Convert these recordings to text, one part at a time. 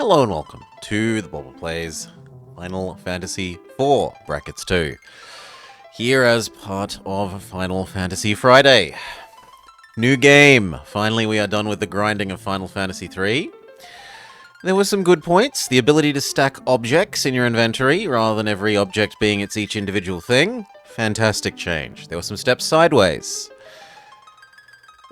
Hello and welcome to the Bobble Plays Final Fantasy IV Brackets 2. Here as part of Final Fantasy Friday. New game! Finally we are done with the grinding of Final Fantasy III. There were some good points. The ability to stack objects in your inventory rather than every object being its each individual thing. Fantastic change. There were some steps sideways.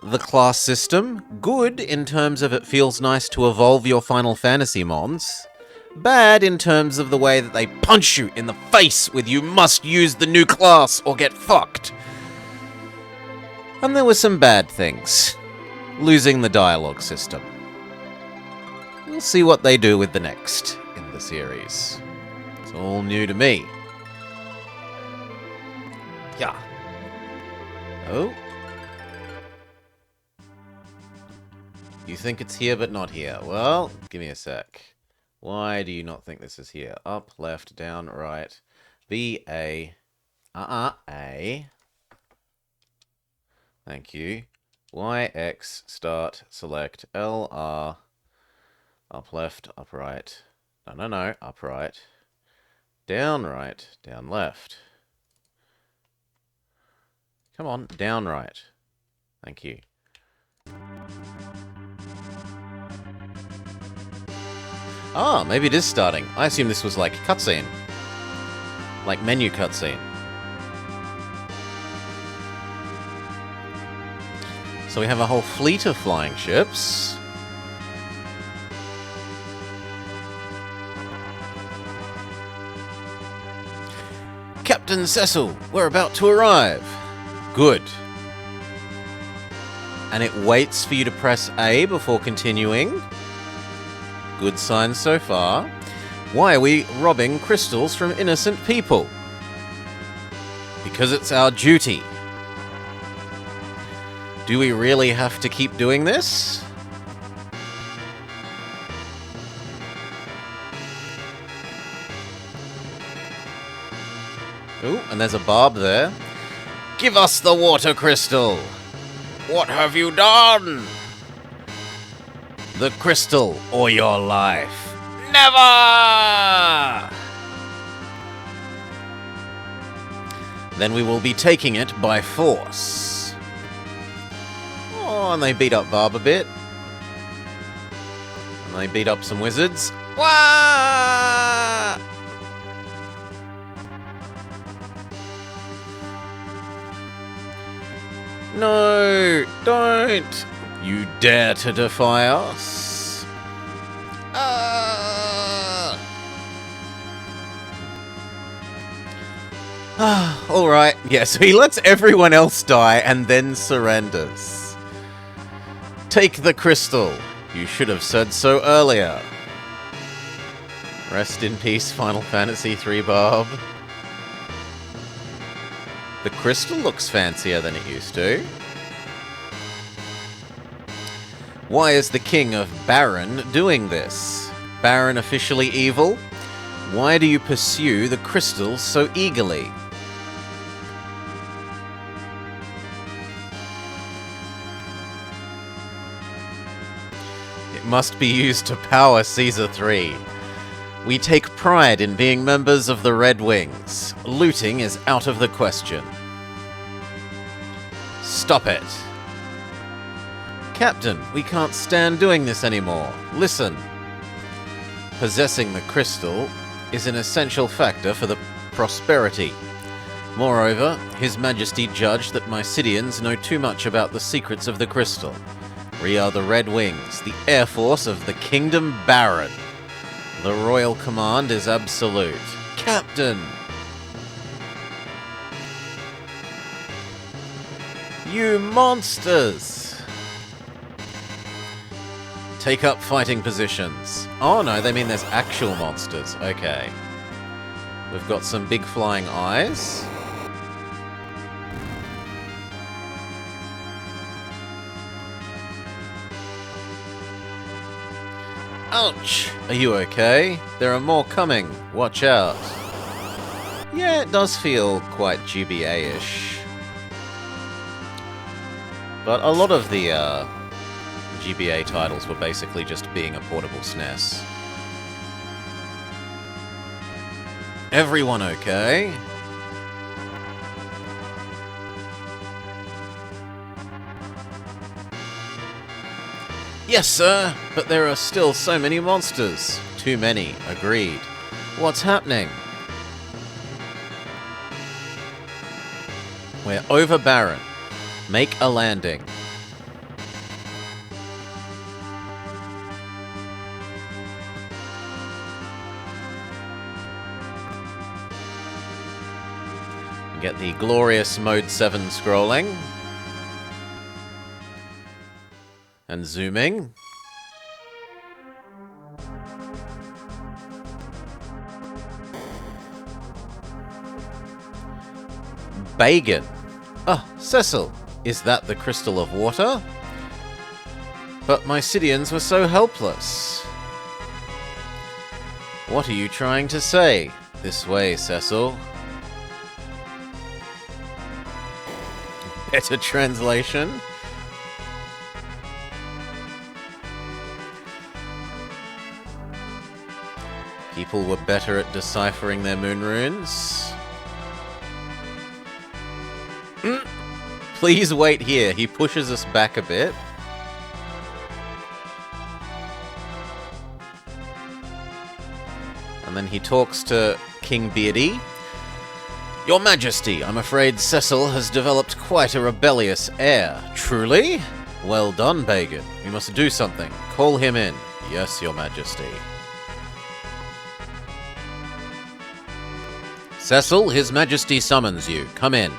The class system, good in terms of it feels nice to evolve your Final Fantasy mons. Bad in terms of the way that they punch you in the face with "you must use the new class or get fucked." And there were some bad things. Losing the dialogue system. We'll see what they do with the next in the series. It's all new to me. Yeah. Oh. You think it's here but not here. Well, give me a sec. Why do you not think this is here? Up, left, down, right. B, A. A. Thank you. Y, X, start, select, L, R. Up, left, up, right. No. Up, right. Down, right, down, left. Come on, down, right. Thank you. Ah, maybe it is starting. I assume this was like cutscene. Like menu cutscene. So we have a whole fleet of flying ships. Captain Cecil, we're about to arrive. Good. And it waits for you to press A before continuing. Good signs so far. Why are we robbing crystals from innocent people? Because it's our duty. Do we really have to keep doing this? Ooh, and there's a barb there. Give us the water crystal! What have you done? The crystal or your life. Never! Then we will be taking it by force. Oh, and they beat up Barb a bit. And they beat up some wizards. Wah! No, don't! You dare to defy us? Alright, yeah, so he lets everyone else die and then surrenders. Take the crystal. You should have said so earlier. Rest in peace, Final Fantasy III Barb. The crystal looks fancier than it used to. Why is the King of Baron doing this? Baron officially evil? Why do you pursue the crystals so eagerly? It must be used to power Caesar 3. We take pride in being members of the Red Wings. Looting is out of the question. Stop it. Captain, we can't stand doing this anymore. Listen. Possessing the crystal is an essential factor for the prosperity. Moreover, His Majesty judged that Mysidians know too much about the secrets of the crystal. We are the Red Wings, the Air Force of the Kingdom Baron. The royal command is absolute. Captain! You monsters! Take up fighting positions. Oh no, they mean there's actual monsters. Okay. We've got some big flying eyes. Ouch! Are you okay? There are more coming. Watch out. Yeah, it does feel quite GBA-ish. But a lot of the GBA titles were basically just being a portable SNES. Everyone okay? Yes, sir, but there are still so many monsters. Too many, agreed. What's happening? We're over Baron. Make a landing. Get the glorious Mode 7 scrolling. And zooming. Bagan. Ah, Cecil. Is that the crystal of water? But my Cydians were so helpless. What are you trying to say? This way, Cecil. Better translation. People were better at deciphering their moon runes. Please wait here. He pushes us back a bit. And then he talks to King Beardy. Your Majesty, I'm afraid Cecil has developed quite a rebellious air. Truly? Well done, Bagan. We must do something. Call him in. Yes, Your Majesty. Cecil, His Majesty summons you. Come in.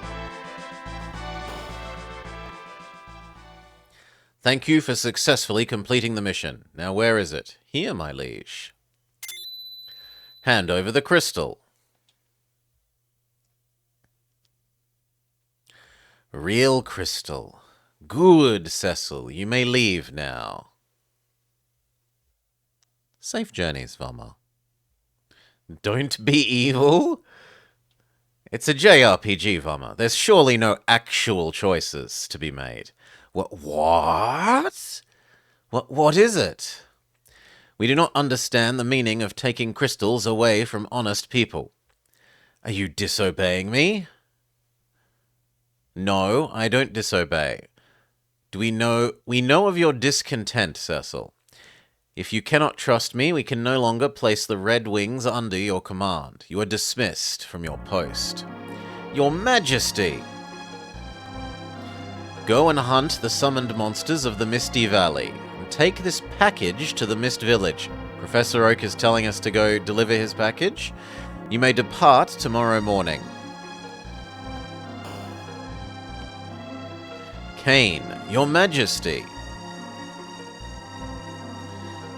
Thank you for successfully completing the mission. Now where is it? Here, my liege. Hand over the crystal. Real crystal. Good, Cecil. You may leave now. Safe journeys, Vama. Don't be evil. It's a JRPG, Vama. There's surely no actual choices to be made. What? What is it? We do not understand the meaning of taking crystals away from honest people. Are you disobeying me? No, I don't disobey. We know of your discontent, Cecil. If you cannot trust me, we can no longer place the Red Wings under your command. You are dismissed from your post. Your Majesty! Go and hunt the summoned monsters of the Misty Valley, and take this package to the Mist Village. Professor Oak is telling us to go deliver his package. You may depart tomorrow morning. Kain, Your Majesty.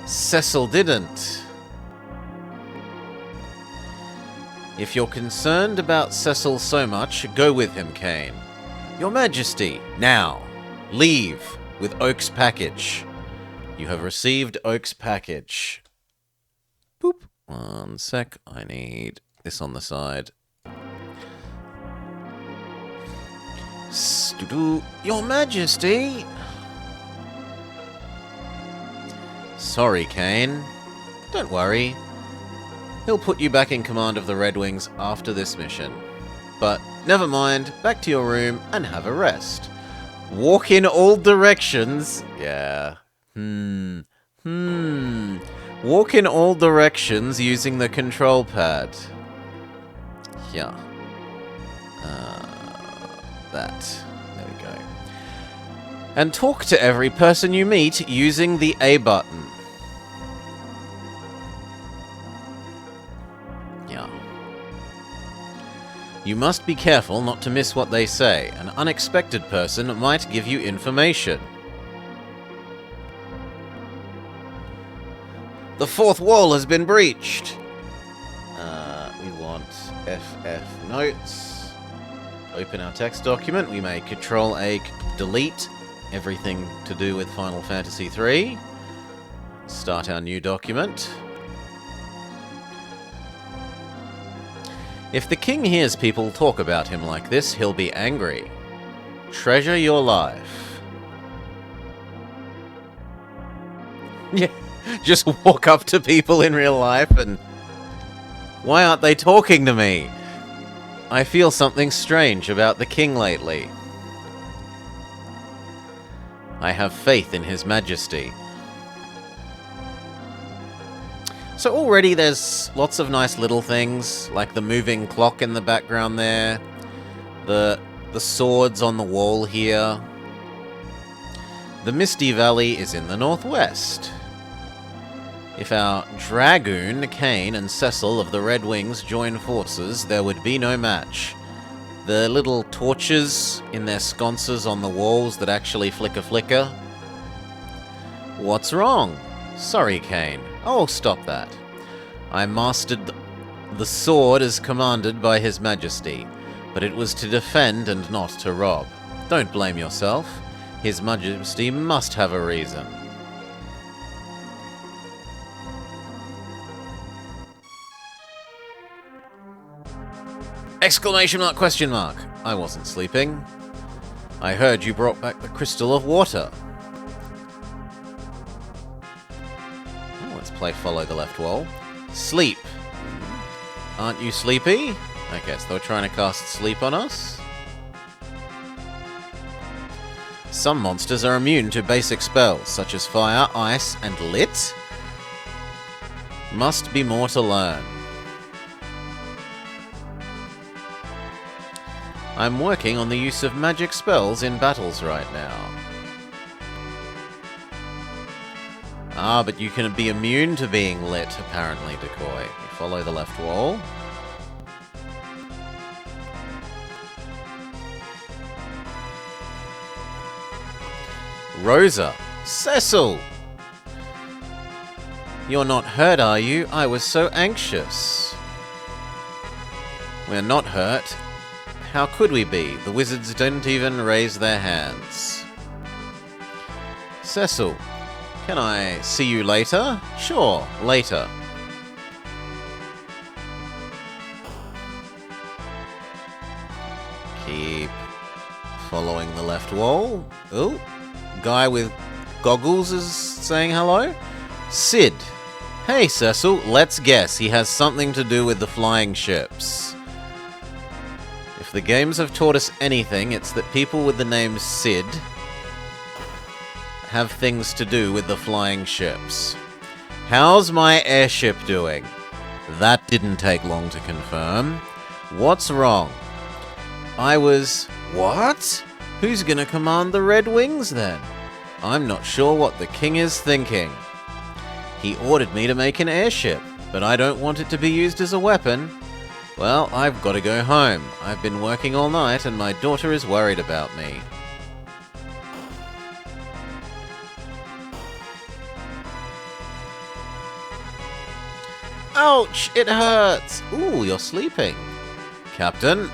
Cecil didn't. If you're concerned about Cecil so much, go with him, Kain. Your Majesty, now, leave with Oak's package. You have received Oak's package. Boop. 1 sec, I need this on the side. Your Majesty! Sorry, Kain. Don't worry. He'll put you back in command of the Red Wings after this mission. But never mind, back to your room and have a rest. Walk in all directions. Yeah. Walk in all directions using the control pad. Yeah. That. There we go. And talk to every person you meet using the A button. Yeah. You must be careful not to miss what they say. An unexpected person might give you information. The fourth wall has been breached. We want FF notes. Open our text document. We may Control-A delete everything to do with Final Fantasy III. Start our new document. If the king hears people talk about him like this, he'll be angry. Treasure your life. Yeah, just walk up to people in real life and Why aren't they talking to me? I feel something strange about the king lately. I have faith in His Majesty. So already there's lots of nice little things, like the moving clock in the background there, the swords on the wall here. The Misty Valley is in the northwest. If our Dragoon, Kane, and Cecil of the Red Wings join forces, there would be no match. The little torches in their sconces on the walls that actually flicker. What's wrong? Sorry, Kane. Oh, stop that. I mastered the sword as commanded by His Majesty, but it was to defend and not to rob. Don't blame yourself. His Majesty must have a reason. Exclamation mark, question mark. I wasn't sleeping. I heard you brought back the crystal of water. Oh, let's play follow the left wall. Sleep. Aren't you sleepy? I guess they were trying to cast sleep on us. Some monsters are immune to basic spells, such as fire, ice, and lit. Must be more to learn. I'm working on the use of magic spells in battles right now. Ah, but you can be immune to being lit, apparently, Decoy. You follow the left wall. Rosa. Cecil! You're not hurt, are you? I was so anxious. We're not hurt. How could we be? The wizards didn't even raise their hands. Cecil, can I see you later? Sure, later. Keep following the left wall. Oh, guy with goggles is saying hello. Sid. Hey, Cecil, let's guess. He has something to do with the flying ships. If the games have taught us anything, it's that people with the name Sid have things to do with the flying ships. How's my airship doing? That didn't take long to confirm. What's wrong? What? Who's gonna command the Red Wings then? I'm not sure what the king is thinking. He ordered me to make an airship, but I don't want it to be used as a weapon. Well, I've got to go home. I've been working all night and my daughter is worried about me. Ouch! It hurts! Ooh, you're sleeping. Captain?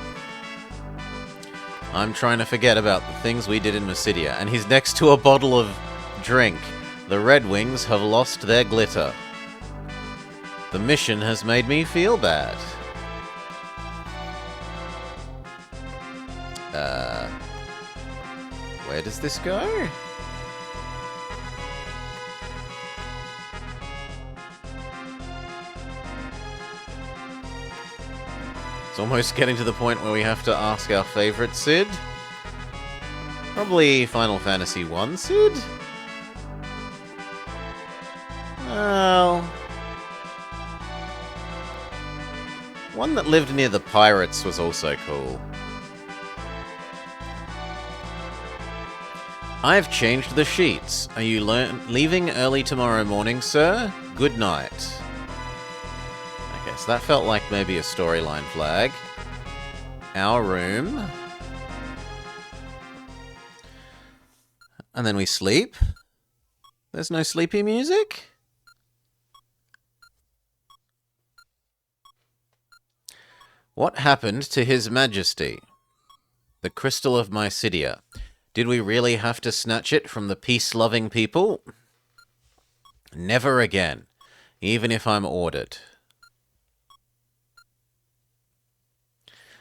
I'm trying to forget about the things we did in Mysidia, and he's next to a bottle of drink. The Red Wings have lost their glitter. The mission has made me feel bad. Where does this go? It's almost getting to the point where we have to ask our favorite Sid. Probably Final Fantasy 1 Sid? Well... one that lived near the pirates was also cool. I've changed the sheets. Are you leaving early tomorrow morning, sir? Good night. Okay, so that felt like maybe a storyline flag. Our room. And then we sleep. There's no sleepy music? What happened to His Majesty? The Crystal of Mysidia. Did we really have to snatch it from the peace-loving people? Never again, even if I'm ordered.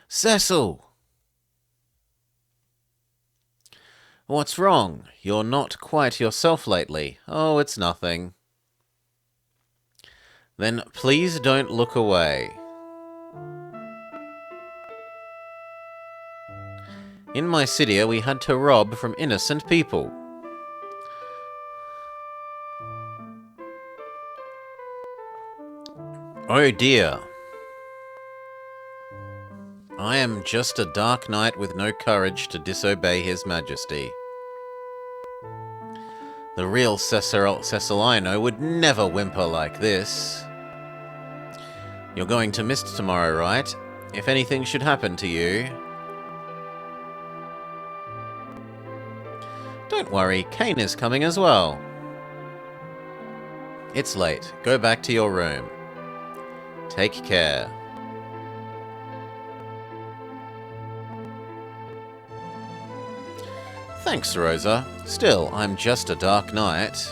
Cecil! What's wrong? You're not quite yourself lately. Oh, it's nothing. Then please don't look away. In Mysidia, we had to rob from innocent people. Oh dear. I am just a dark knight with no courage to disobey His Majesty. The real Cecilino would never whimper like this. You're going to Mist tomorrow, right? If anything should happen to you... Don't worry, Kain is coming as well. It's late. Go back to your room. Take care. Thanks, Rosa. Still, I'm just a dark knight.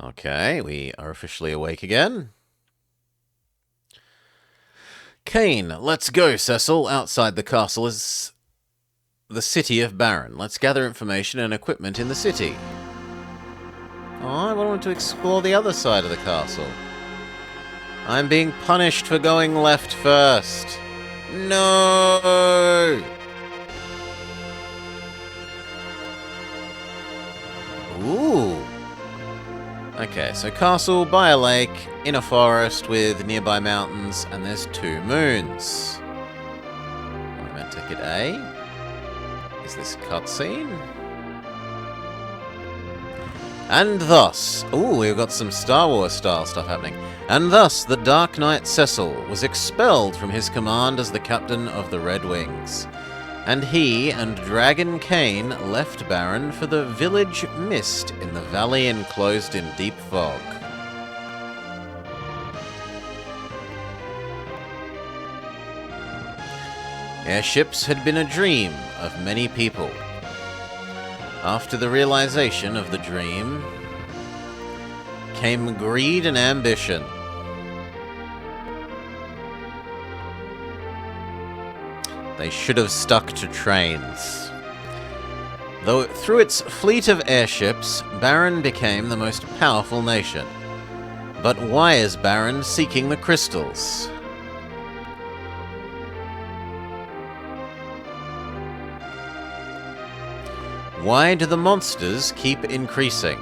Okay, we are officially awake again. Kain, let's go, Cecil. Outside the castle is the city of Baron. Let's gather information and equipment in the city. Oh, I wanted to explore the other side of the castle. I'm being punished for going left first. No! Ooh. Okay, so castle by a lake, in a forest with nearby mountains, and there's 2 moons. Am I meant to hit A? Is this cutscene? And thus... Ooh, we've got some Star Wars style stuff happening. And thus, the Dark Knight Cecil was expelled from his command as the captain of the Red Wings. And he and Dragon Kain left Baron for the village Mist in the valley enclosed in deep fog. Airships had been a dream of many people. After the realization of the dream came greed and ambition. They should have stuck to trains. Though through its fleet of airships, Baron became the most powerful nation. But why is Baron seeking the crystals? Why do the monsters keep increasing?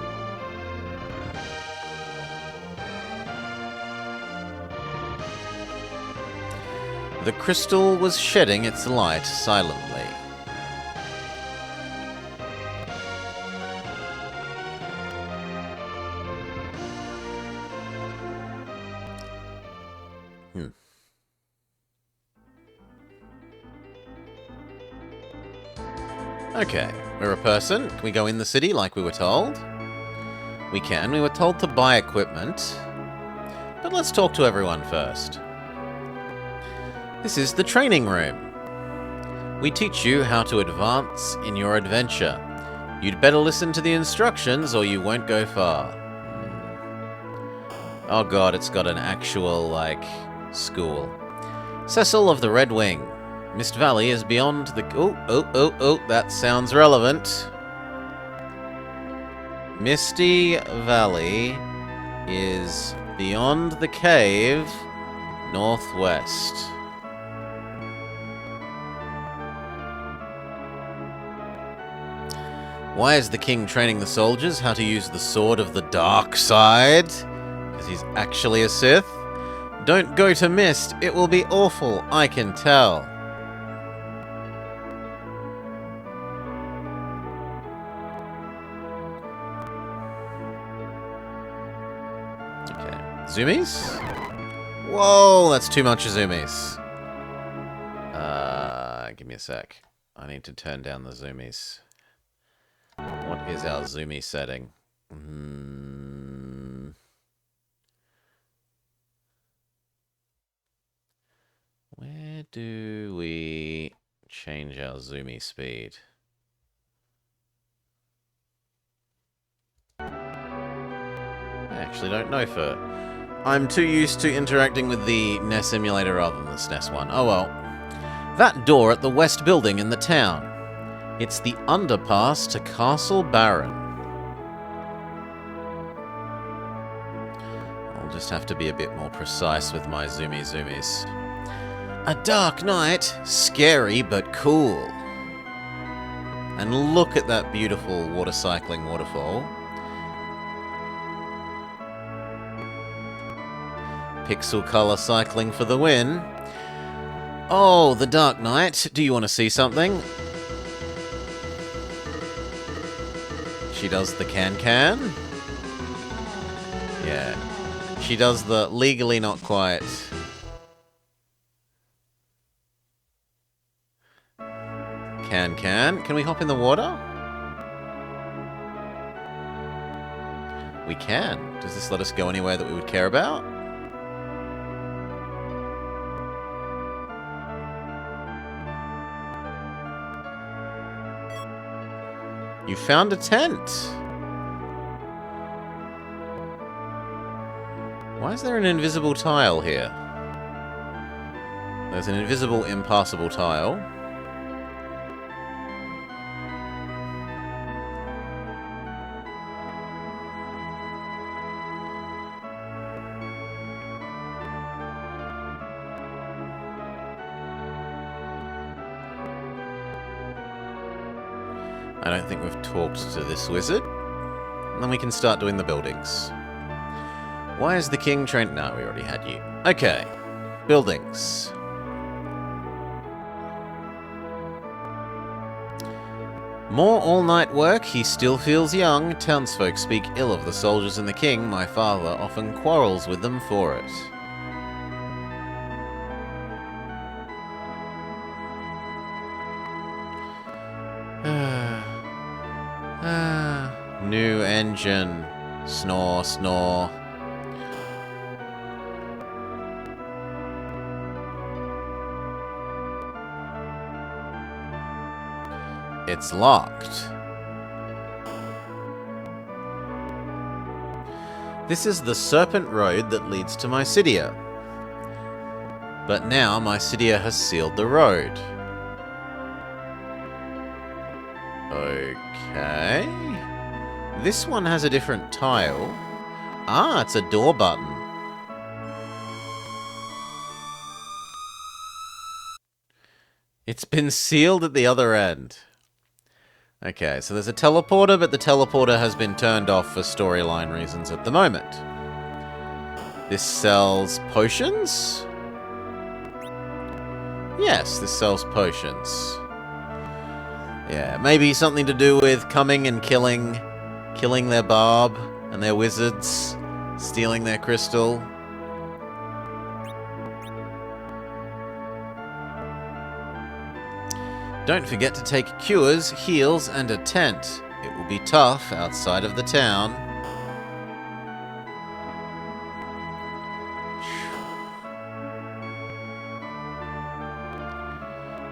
The crystal was shedding its light silently. Okay, we're a person. Can we go in the city like we were told? We can. We were told to buy equipment. But let's talk to everyone first. This is the training room. We teach you how to advance in your adventure. You'd better listen to the instructions or you won't go far. Oh god, it's got an actual, like, school. Cecil of the Red Wing. Mist Valley is beyond the... Oh, that sounds relevant. Misty Valley is beyond the cave, northwest. Why is the king training the soldiers how to use the sword of the dark side? Because he's actually a Sith? Don't go to Mist, it will be awful, I can tell. Zoomies? Whoa, that's too much zoomies. Give me a sec. I need to turn down the zoomies. What is our zoomie setting? Where do we change our zoomie speed? I actually don't know for... I'm too used to interacting with the NES emulator rather than the SNES one. Oh well. That door at the west building in the town. It's the underpass to Castle Baron. I'll just have to be a bit more precise with my zoomies. A dark night, scary but cool. And look at that beautiful water cycling waterfall. Pixel color cycling for the win. Oh, the Dark Knight. Do you want to see something? She does the can. Yeah. She does the legally not quite. Can. Can we hop in the water? We can. Does this let us go anywhere that we would care about? You found a tent. Why is there an invisible tile here? There's an invisible, impassable tile. I don't think we've talked to this wizard. And then we can start doing the buildings. Why is the king trained? No, we already had you. Okay. Buildings. More all-night work, he still feels young. Townsfolk speak ill of the soldiers and the king. My father often quarrels with them for it. New engine. Snore, snore. It's locked. This is the Serpent Road that leads to Mysidia. But now Mysidia has sealed the road. Okay. This one has a different tile. Ah, it's a door button. It's been sealed at the other end. Okay, so there's a teleporter, but the teleporter has been turned off for storyline reasons at the moment. This sells potions? Yes, this sells potions. Yeah, maybe something to do with coming and killing their barb and their wizards, stealing their crystal. Don't forget to take cures, heals, and a tent. It will be tough outside of the town.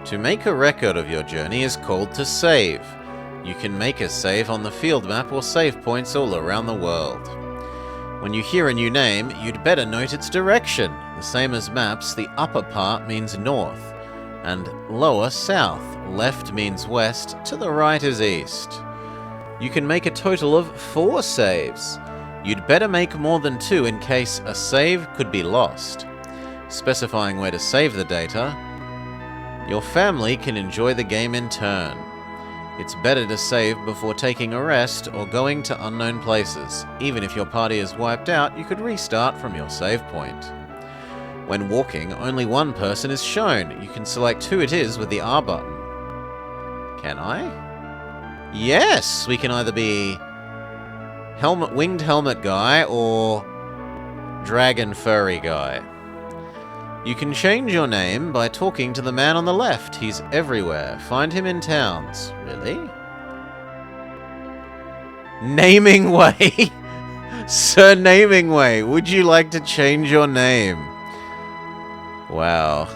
To make a record of your journey is called to save. You can make a save on the field map or save points all around the world. When you hear a new name, you'd better note its direction. The same as maps, the upper part means north, and lower south. Left means west, to the right is east. You can make a total of 4 saves. You'd better make more than 2 in case a save could be lost. Specifying where to save the data, your family can enjoy the game in turn. It's better to save before taking a rest or going to unknown places. Even if your party is wiped out, you could restart from your save point. When walking, only one person is shown. You can select who it is with the R button. Can I? Yes! We can either be winged helmet guy or dragon furry guy. You can change your name by talking to the man on the left. He's everywhere. Find him in towns. Really? Naming Way! Sir Naming Way, would you like to change your name? Wow.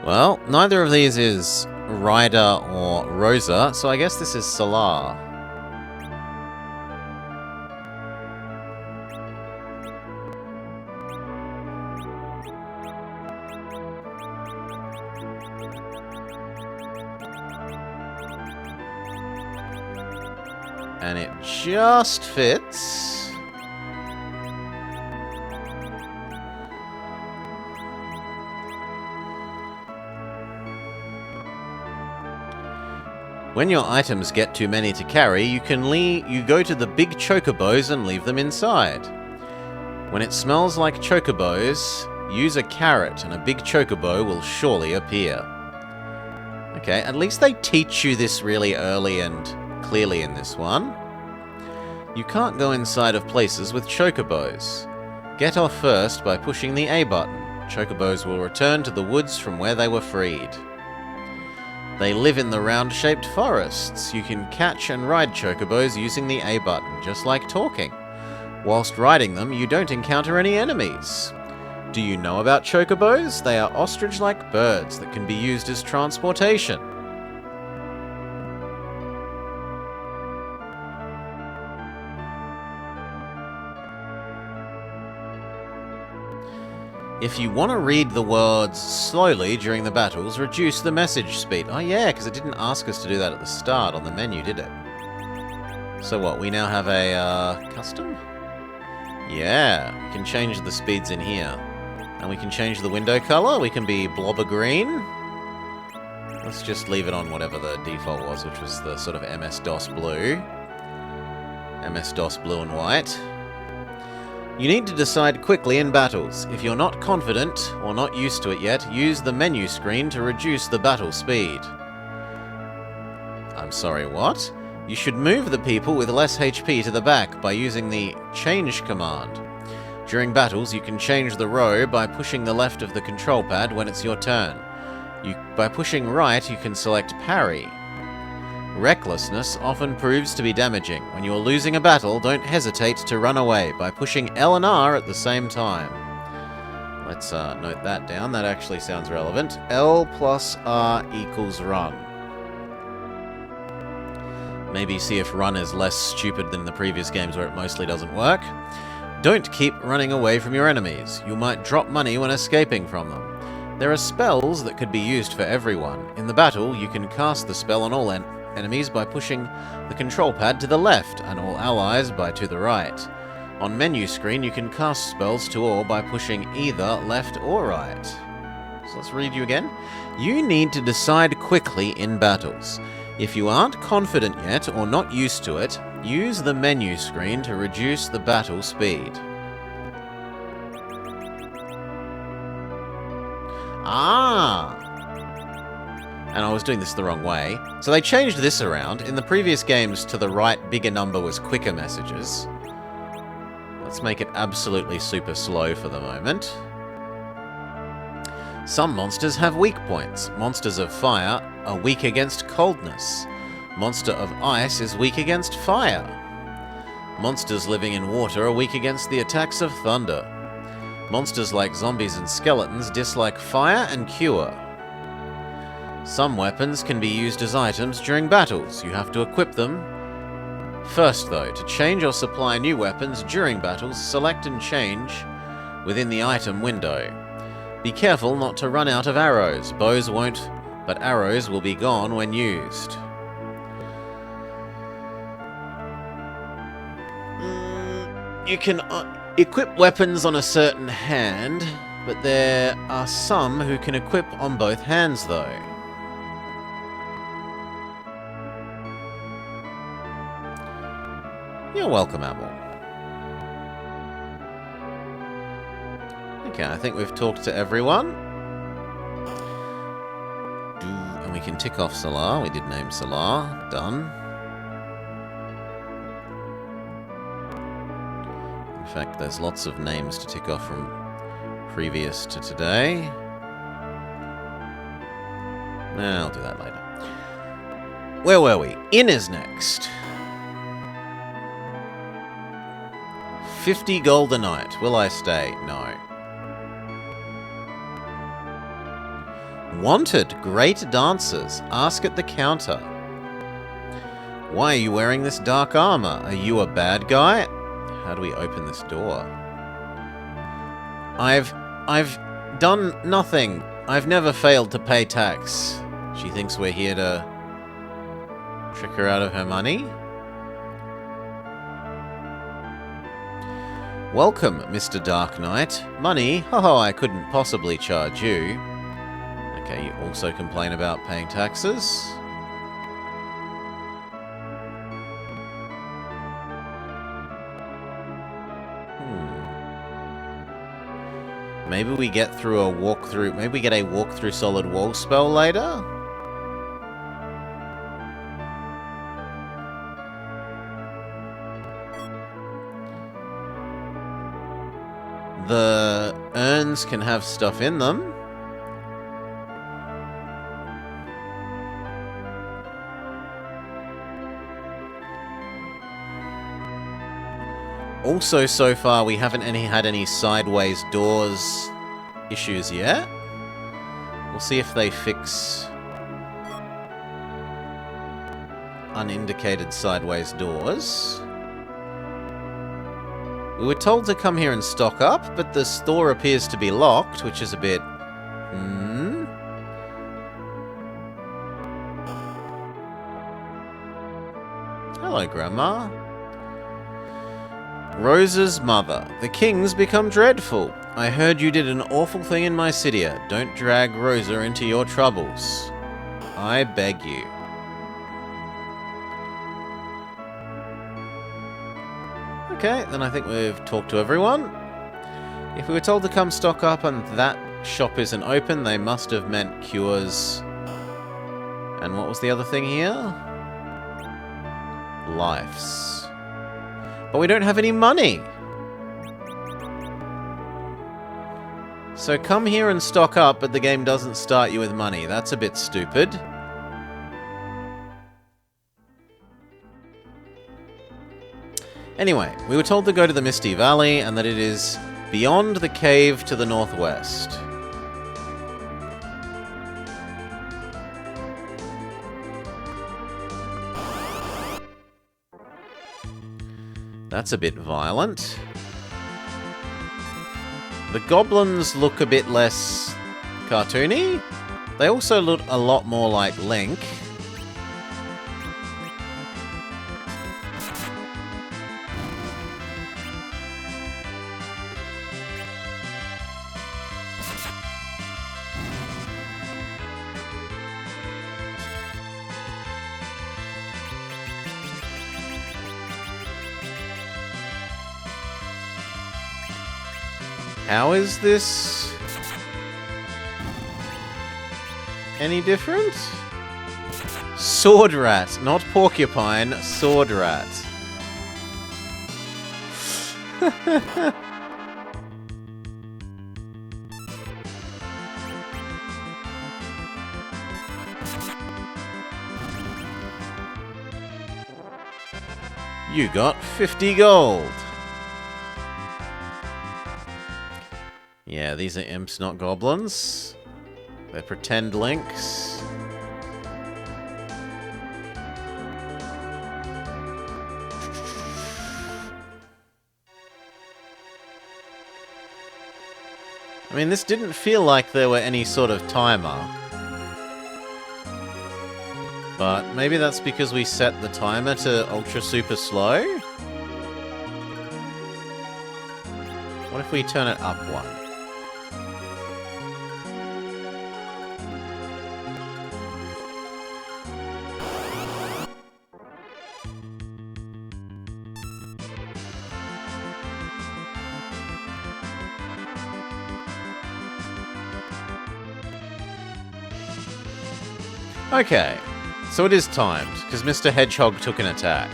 Well, neither of these is Ryder or Rosa, so I guess this is Salar. And it just fits. When your items get too many to carry, you go to the big chocobos and leave them inside. When it smells like chocobos, use a carrot and a big chocobo will surely appear. Okay, at least they teach you this really early and clearly in this one. You can't go inside of places with chocobos. Get off first by pushing the A button. Chocobos will return to the woods from where they were freed. They live in the round-shaped forests. You can catch and ride chocobos using the A button, just like talking. Whilst riding them, you don't encounter any enemies. Do you know about chocobos? They are ostrich-like birds that can be used as transportation. If you want to read the words slowly during the battles, reduce the message speed. Oh yeah, because it didn't ask us to do that at the start on the menu, did it? So what, we now have a custom? Yeah, we can change the speeds in here. And we can change the window color. We can be blobber green. Let's just leave it on whatever the default was, which was the sort of MS-DOS blue. MS-DOS blue and white. You need to decide quickly in battles. If you're not confident, or not used to it yet, use the menu screen to reduce the battle speed. I'm sorry, what? You should move the people with less HP to the back by using the change command. During battles, you can change the row by pushing the left of the control pad when it's your turn. By pushing right, you can select parry. Recklessness often proves to be damaging. When you are losing a battle, don't hesitate to run away by pushing L and R at the same time. Let's note that down. That actually sounds relevant. L plus R equals run. Maybe see if run is less stupid than the previous games where it mostly doesn't work. Don't keep running away from your enemies. You might drop money when escaping from them. There are spells that could be used for everyone. In the battle, you can cast the spell on all enemies by pushing the control pad to the left and all allies by to the right. On menu screen, you can cast spells to all by pushing either left or right. So let's read you again. You need to decide quickly in battles. If you aren't confident yet or not used to it, use the menu screen to reduce the battle speed. Ah! And I was doing this the wrong way. So they changed this around. In the previous games, to the right bigger number was quicker messages. Let's make it absolutely super slow for the moment. Some monsters have weak points. Monsters of fire are weak against coldness. Monster of ice is weak against fire. Monsters living in water are weak against the attacks of thunder. Monsters like zombies and skeletons dislike fire and cure. Some weapons can be used as items during battles. You have to equip them. First, though, to change or supply new weapons during battles, select and change within the item window. Be careful not to run out of arrows. Bows won't, but arrows will be gone when used. You can equip weapons on a certain hand, but there are some who can equip on both hands, though. You're welcome, Apple. Okay, I think we've talked to everyone. And we can tick off Salar. We did name Salar. Done. In fact, there's lots of names to tick off from previous to today. I'll do that later. Where were we? Inn is next. 50 gold a night. Will I stay? No. Wanted. Great dancers. Ask at the counter. Why are you wearing this dark armor? Are you a bad guy? How do we open this door? I've done nothing. I've never failed to pay tax. She thinks we're here to trick her out of her money? Welcome, Mr. Dark Knight. Money? Oh, I couldn't possibly charge you. Okay, you also complain about paying taxes? Maybe we get through a walkthrough. Maybe we get a walkthrough solid wall spell later? The urns can have stuff in them. Also, so far, we haven't had any sideways doors issues yet. We'll see if they fix unindicated sideways doors. We were told to come here and stock up, but the store appears to be locked, which is a bit... Hello, Grandma. Rosa's mother. The king's become dreadful. I heard you did an awful thing in Mysidia. Don't drag Rosa into your troubles. I beg you. Okay, then I think we've talked to everyone. If we were told to come stock up and that shop isn't open, they must have meant cures. And what was the other thing here? Lives. But we don't have any money. So come here and stock up, but the game doesn't start you with money. That's a bit stupid. Anyway, we were told to go to the Misty Valley and that it is beyond the cave to the northwest. That's a bit violent. The goblins look a bit less cartoony. They also look a lot more like Link. How is this any different? Sword rat, not porcupine, sword rat. You got 50 gold. Yeah, these are imps, not goblins. They're pretend links. I mean, this didn't feel like there were any sort of timer. But maybe that's because we set the timer to ultra super slow? What if we turn it up one? Okay, so it is timed, because Mr. Hedgehog took an attack.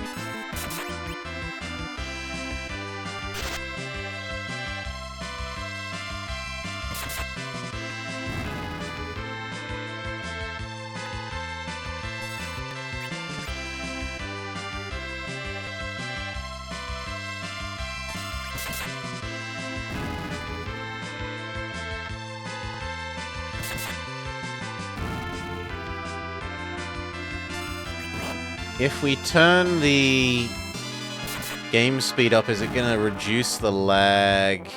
If we turn the game speed up, is it going to reduce the lag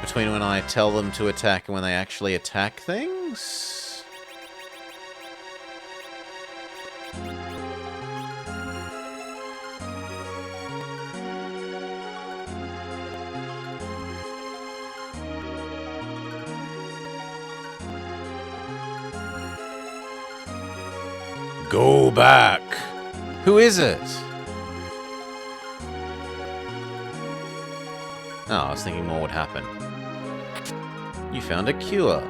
between when I tell them to attack and when they actually attack things? Go back. Who is it? Oh, I was thinking more would happen. You found a cure.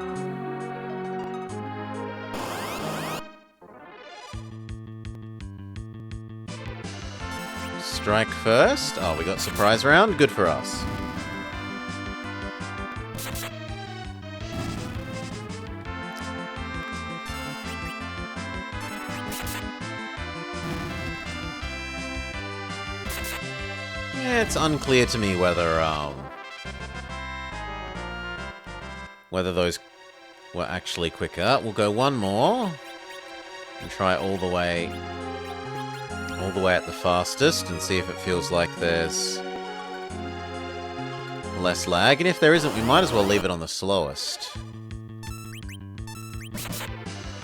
Strike first. Oh, we got surprise round. Good for us. Yeah, it's unclear to me whether those were actually quicker. We'll go one more and try all the way at the fastest and see if it feels like there's less lag. And if there isn't, we might as well leave it on the slowest.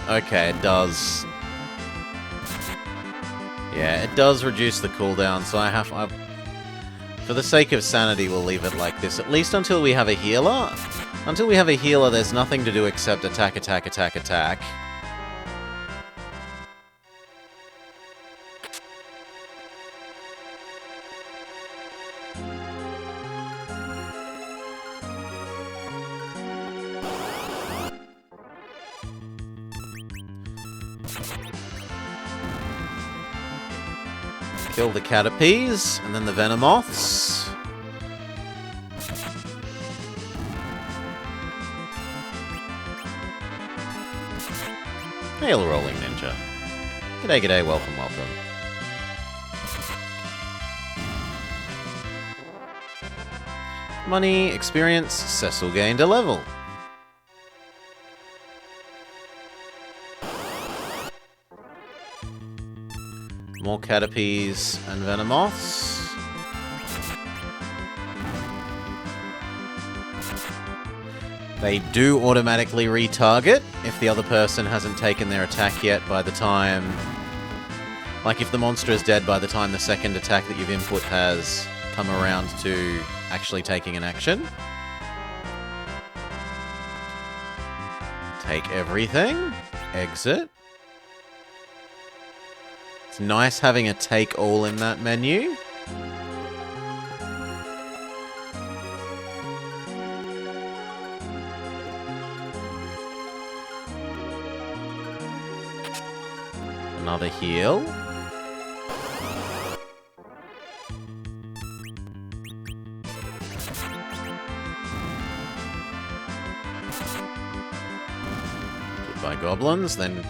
Okay, it does. Yeah, it does reduce the cooldown, so for the sake of sanity, we'll leave it like this, at least until we have a healer. Until we have a healer, there's nothing to do except attack, attack, attack, attack. Kill the Caterpies, and then the Venomoths. Hail Rolling Ninja. G'day, g'day, welcome, welcome. Money, experience, Cecil gained a level. More Caterpies and Venomoths. They do automatically retarget if the other person hasn't taken their attack yet by the time... Like if the monster is dead by the time the second attack that you've input has come around to actually taking an action. Take everything. Exit. It's nice having a take all in that menu. Another heal. Goodbye goblins, then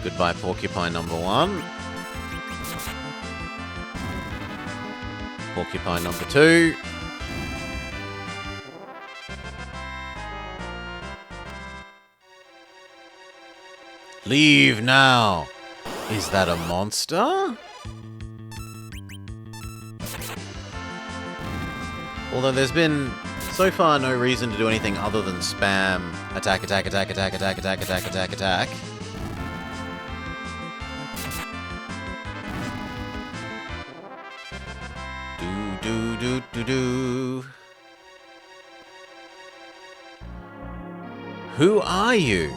goodbye porcupine number 1. Porcupine number 2. Leave now. Is that a monster? Although there's been, so far, no reason to do anything other than spam attack, attack, attack, attack, attack, attack, attack, attack, attack. Do. Who are you?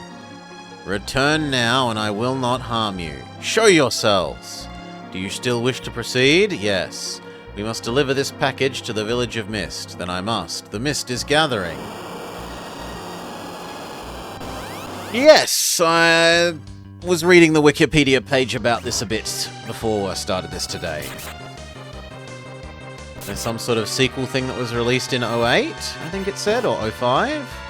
Return now, and I will not harm you. Show yourselves! Do you still wish to proceed? Yes. We must deliver this package to the village of Mist. Then I must. The mist is gathering. Yes, I was reading the Wikipedia page about this a bit before I started this today. There's some sort of sequel thing that was released in 08, I think it said, or 05?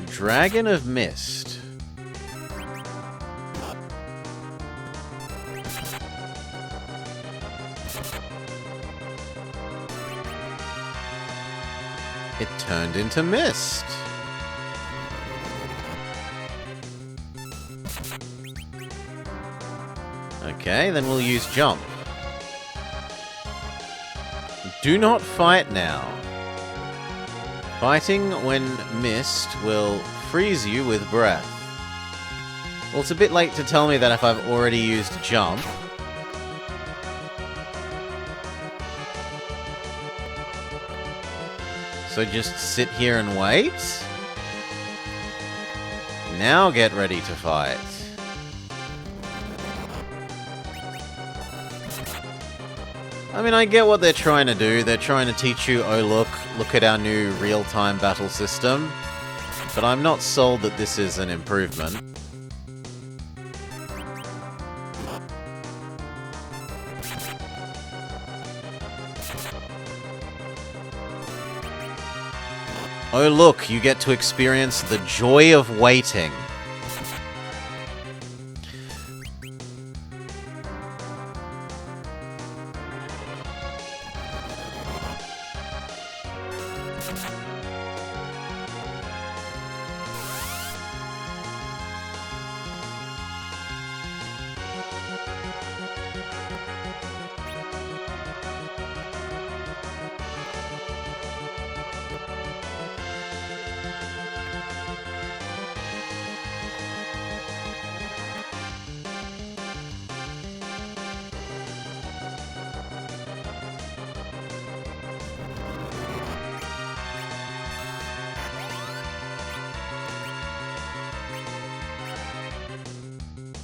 Dragon of Mist. It turned into mist. Okay, then we'll use jump. Do not fight now. Fighting when mist will freeze you with breath. Well, it's a bit late to tell me that if I've already used jump. So just sit here and wait? Now get ready to fight. I mean, I get what they're trying to do. They're trying to teach you, oh look at our new real-time battle system. But I'm not sold that this is an improvement. Oh look, you get to experience the joy of waiting.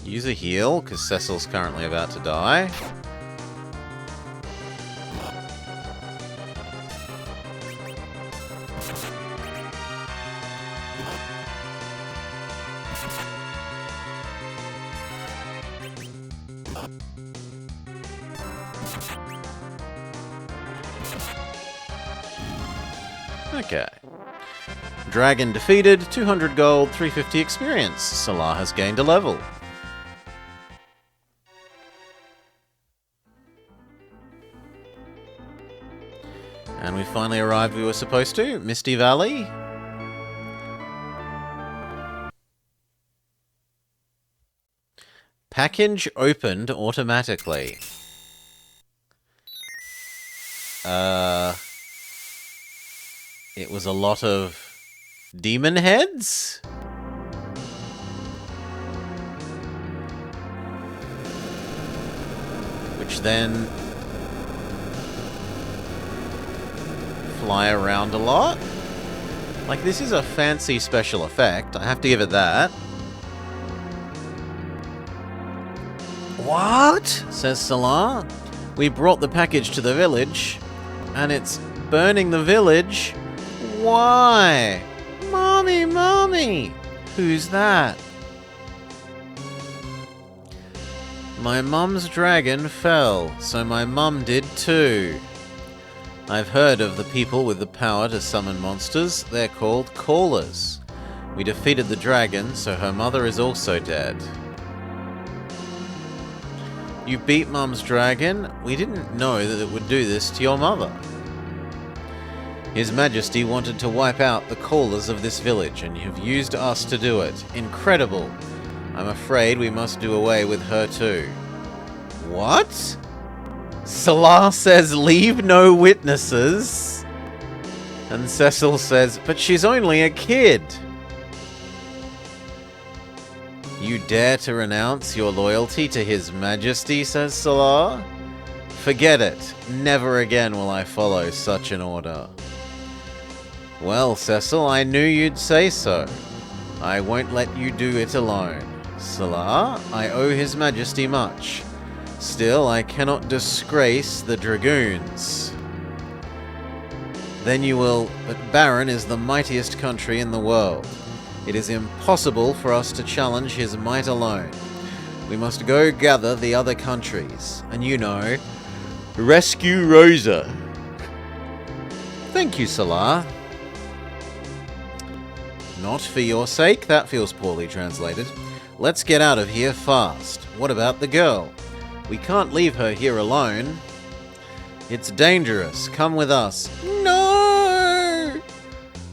Use a heal, because Cecil's currently about to die. Okay. Dragon defeated, 200 gold, 350 experience. Salah has gained a level. And we finally arrived where we were supposed to, Misty Valley. Package opened automatically. It was a lot of demon heads? Which then fly around a lot. Like, this is a fancy special effect. I have to give it that. What? Says Salah. We brought the package to the village, and it's burning the village. Why? Mommy, Mommy! Who's that? My mum's dragon fell, so my mum did too. I've heard of the people with the power to summon monsters. They're called Callers. We defeated the dragon, so her mother is also dead. You beat Mum's dragon? We didn't know that it would do this to your mother. His Majesty wanted to wipe out the Callers of this village, and you've used us to do it. Incredible. I'm afraid we must do away with her too. What? Salah says, leave no witnesses. And Cecil says, but she's only a kid. You dare to renounce your loyalty to His Majesty, says Salah? Forget it. Never again will I follow such an order. Well, Cecil, I knew you'd say so. I won't let you do it alone. Salah, I owe His Majesty much. Still, I cannot disgrace the Dragoons. Then you will, but Baron is the mightiest country in the world. It is impossible for us to challenge his might alone. We must go gather the other countries, and you know, rescue Rosa. Thank you, Salah. Not for your sake, that feels poorly translated. Let's get out of here fast. What about the girl? We can't leave her here alone. It's dangerous. Come with us. No!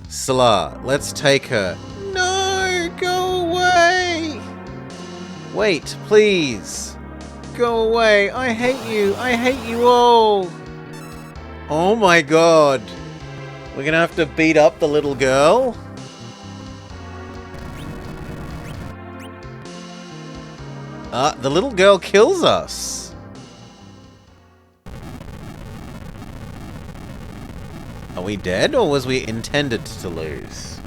Salah, let's take her. No! Go away! Wait, please. Go away. I hate you. I hate you all. Oh my god. We're gonna have to beat up the little girl? The little girl kills us. Are we dead, or was we intended to lose?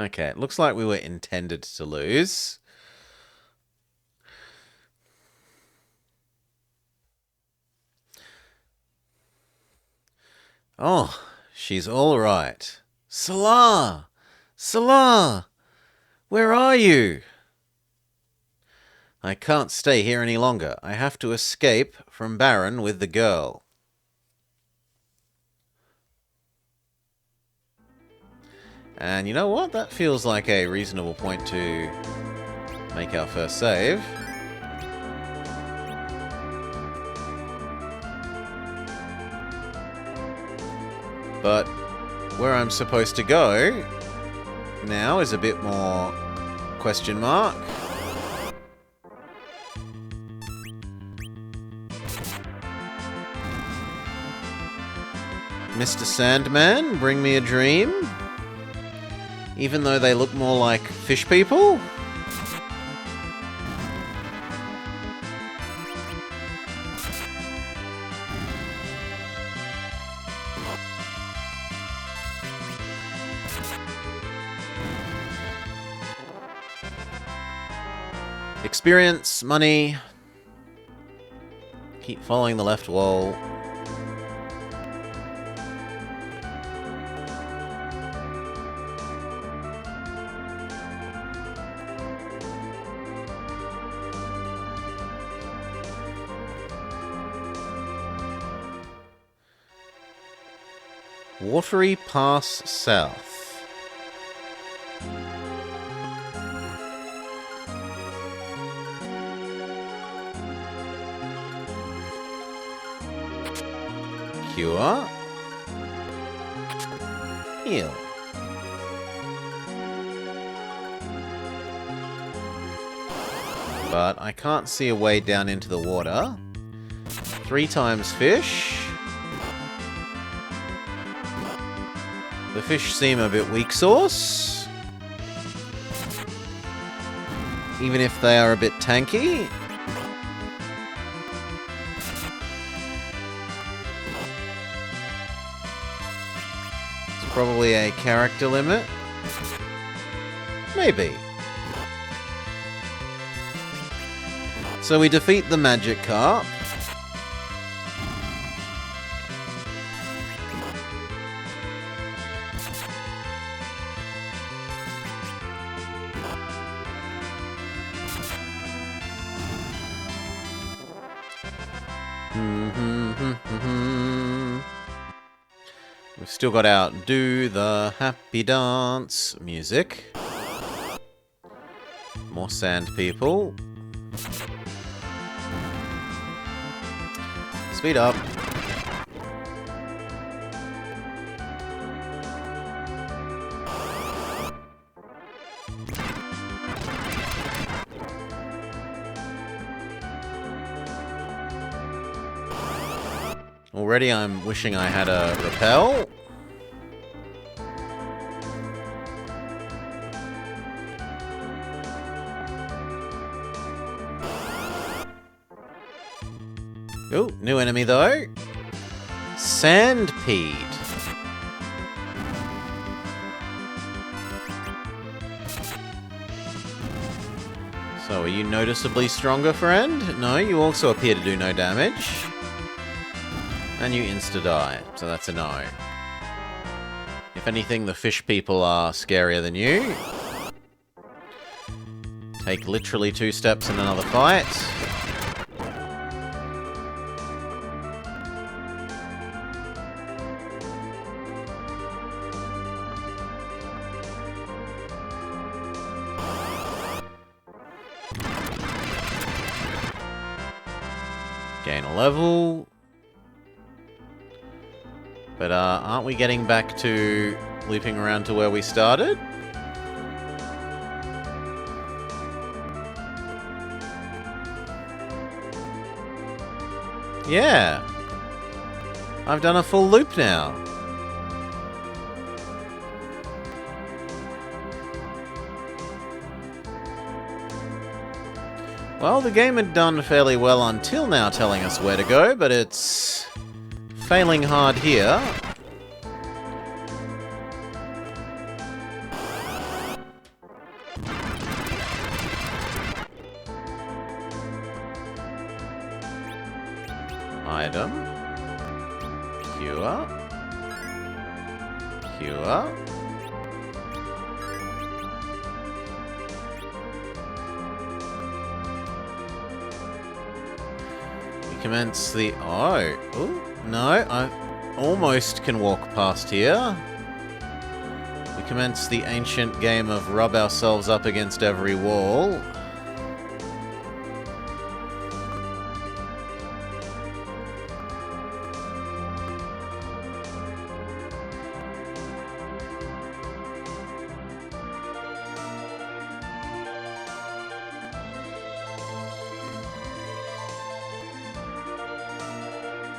Okay, it looks like we were intended to lose. Oh, she's all right. Salah! Salah! Where are you? I can't stay here any longer. I have to escape from Baron with the girl. And you know what? That feels like a reasonable point to make our first save. But where I'm supposed to go now is a bit more question mark. Mr. Sandman, bring me a dream. Even though they look more like fish people. Experience, money. Keep following the left wall. Watery Pass South. Cure. Heal. But I can't see a way down into the water. 3 times fish. The fish seem a bit weak sauce. Even if they are a bit tanky. It's probably a character limit. Maybe. So we defeat the magic carp. We've still got our Do the Happy Dance music. More sand people. Speed up. Already I'm wishing I had a repel. Oh, new enemy though. Sandpede. So, are you noticeably stronger, friend? No, you also appear to do no damage. And you insta-die, so that's a no. If anything, the fish people are scarier than you. Take literally 2 steps in another fight. Gain a level. But aren't we getting back to looping around to where we started? Yeah. I've done a full loop now. Well, the game had done fairly well until now telling us where to go, but it's failing hard here. Item. Cure. Cure. We commence the... Oh. Ooh, no, I almost can walk past here. We commence the ancient game of rub ourselves up against every wall.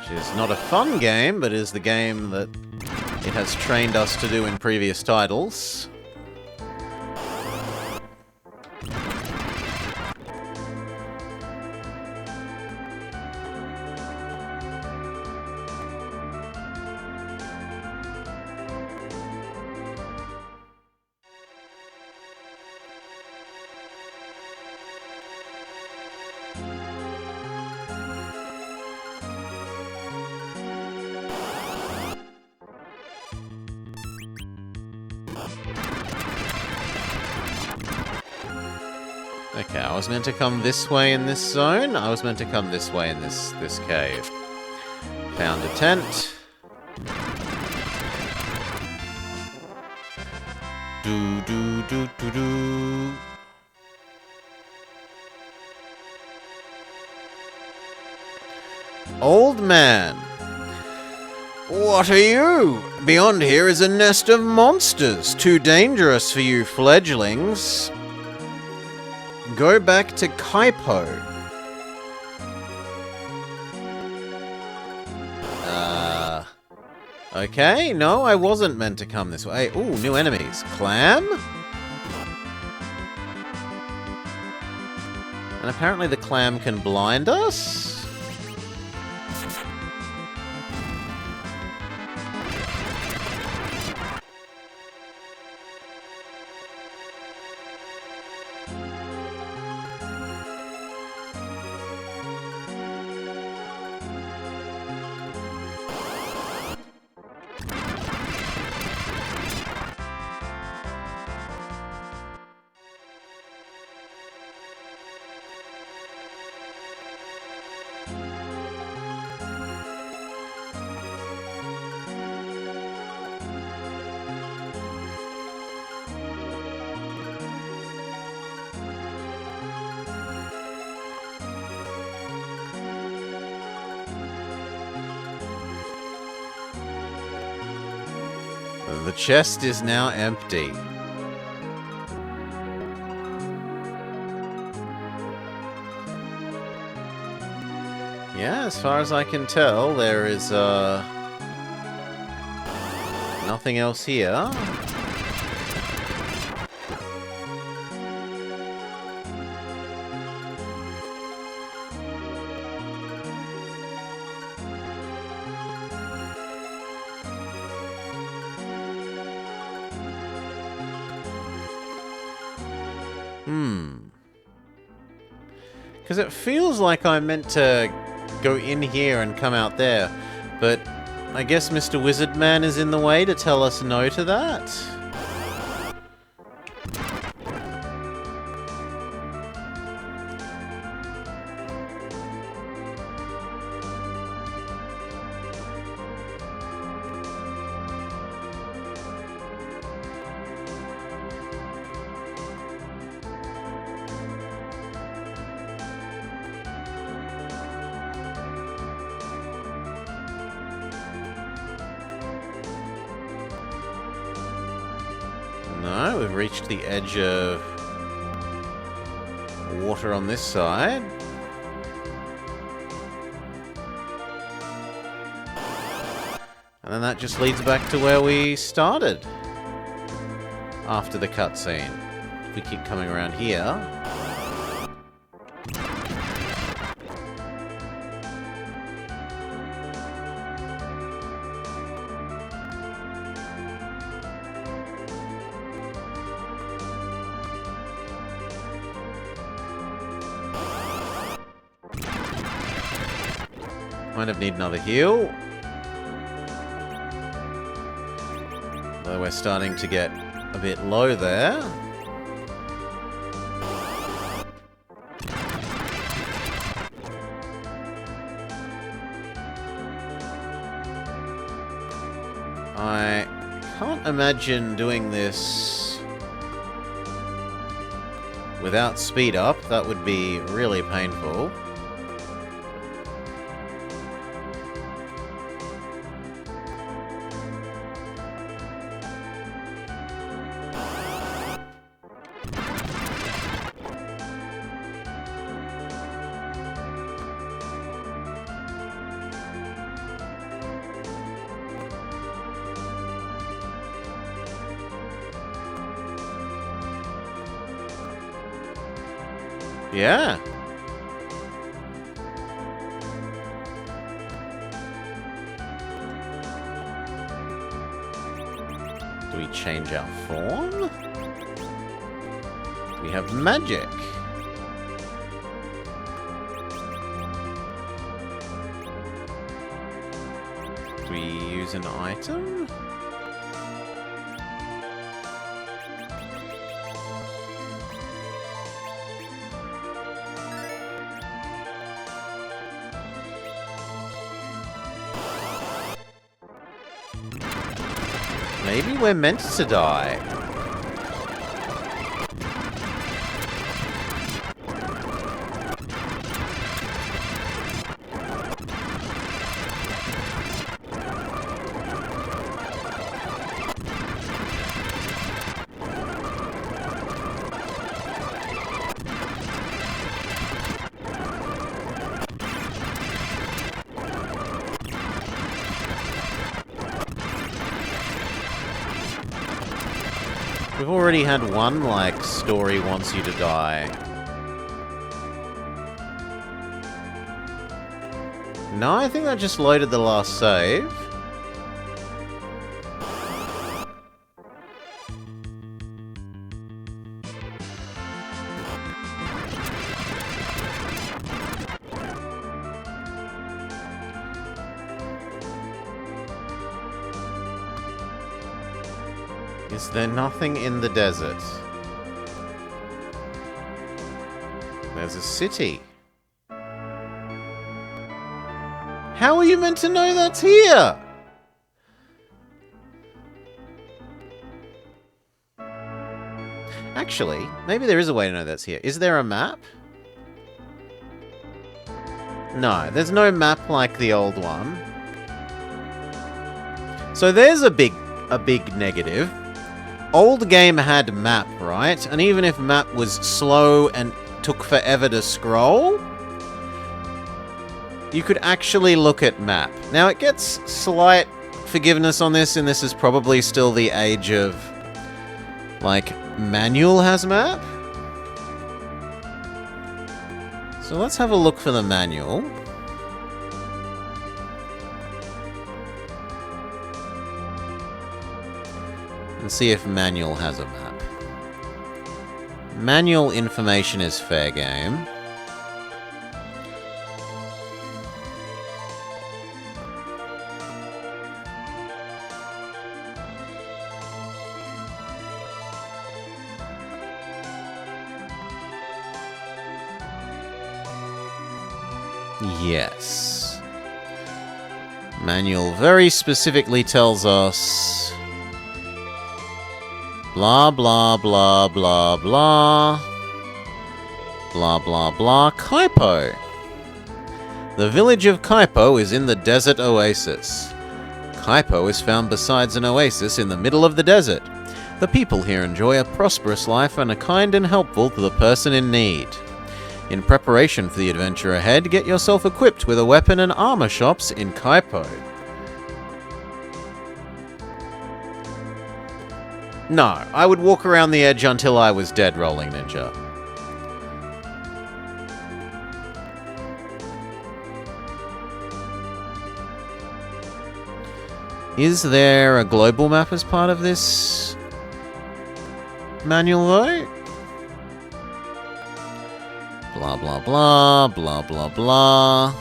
Which is not a fun game, but is the game that it has trained us to do in previous titles. Okay, I was meant to come this way in this zone. I was meant to come this way in this cave. Found a tent. Do do do do do. Old man. What are you? Beyond here is a nest of monsters, too dangerous for you fledglings. Go back to Kaipo. Okay, no, I wasn't meant to come this way. Ooh, new enemies. Clam? And apparently the clam can blind us? The chest is now empty. Yeah, as far as I can tell, there is nothing else here. Because it feels like I'm meant to go in here and come out there, but I guess Mr. Wizardman is in the way to tell us no to that? No, we've reached the edge of water on this side. And then that just leads back to where we started after the cutscene. If we keep coming around here. Might have need another heal. Though we're starting to get a bit low there. I can't imagine doing this without speed up. That would be really painful. Yeah. Do we change our form? Do we have magic? Do we use an item? Maybe we're meant to die. We've already had one, like, story wants you to die. No, I think that just loaded the last save. Is there nothing in the desert? There's a city. How are you meant to know that's here? Actually, maybe there is a way to know that's here. Is there a map? No, there's no map like the old one. So there's a big negative. Old game had map, right? And even if map was slow and took forever to scroll, you could actually look at map. Now, it gets slight forgiveness on this, and this is probably still the age of, like, manual has map. So let's have a look for the manual. And see if manual has a map. Manual information is fair game. Yes. Manual very specifically tells us blah, blah, blah, blah, blah. Blah, blah, blah. Kaipo. The village of Kaipo is in the desert oasis. Kaipo is found beside an oasis in the middle of the desert. The people here enjoy a prosperous life and are kind and helpful to the person in need. In preparation for the adventure ahead, get yourself equipped with a weapon and armor shops in Kaipo. No, I would walk around the edge until I was dead, Rolling Ninja. Is there a global map as part of this manual, though? Blah, blah, blah, blah, blah, blah.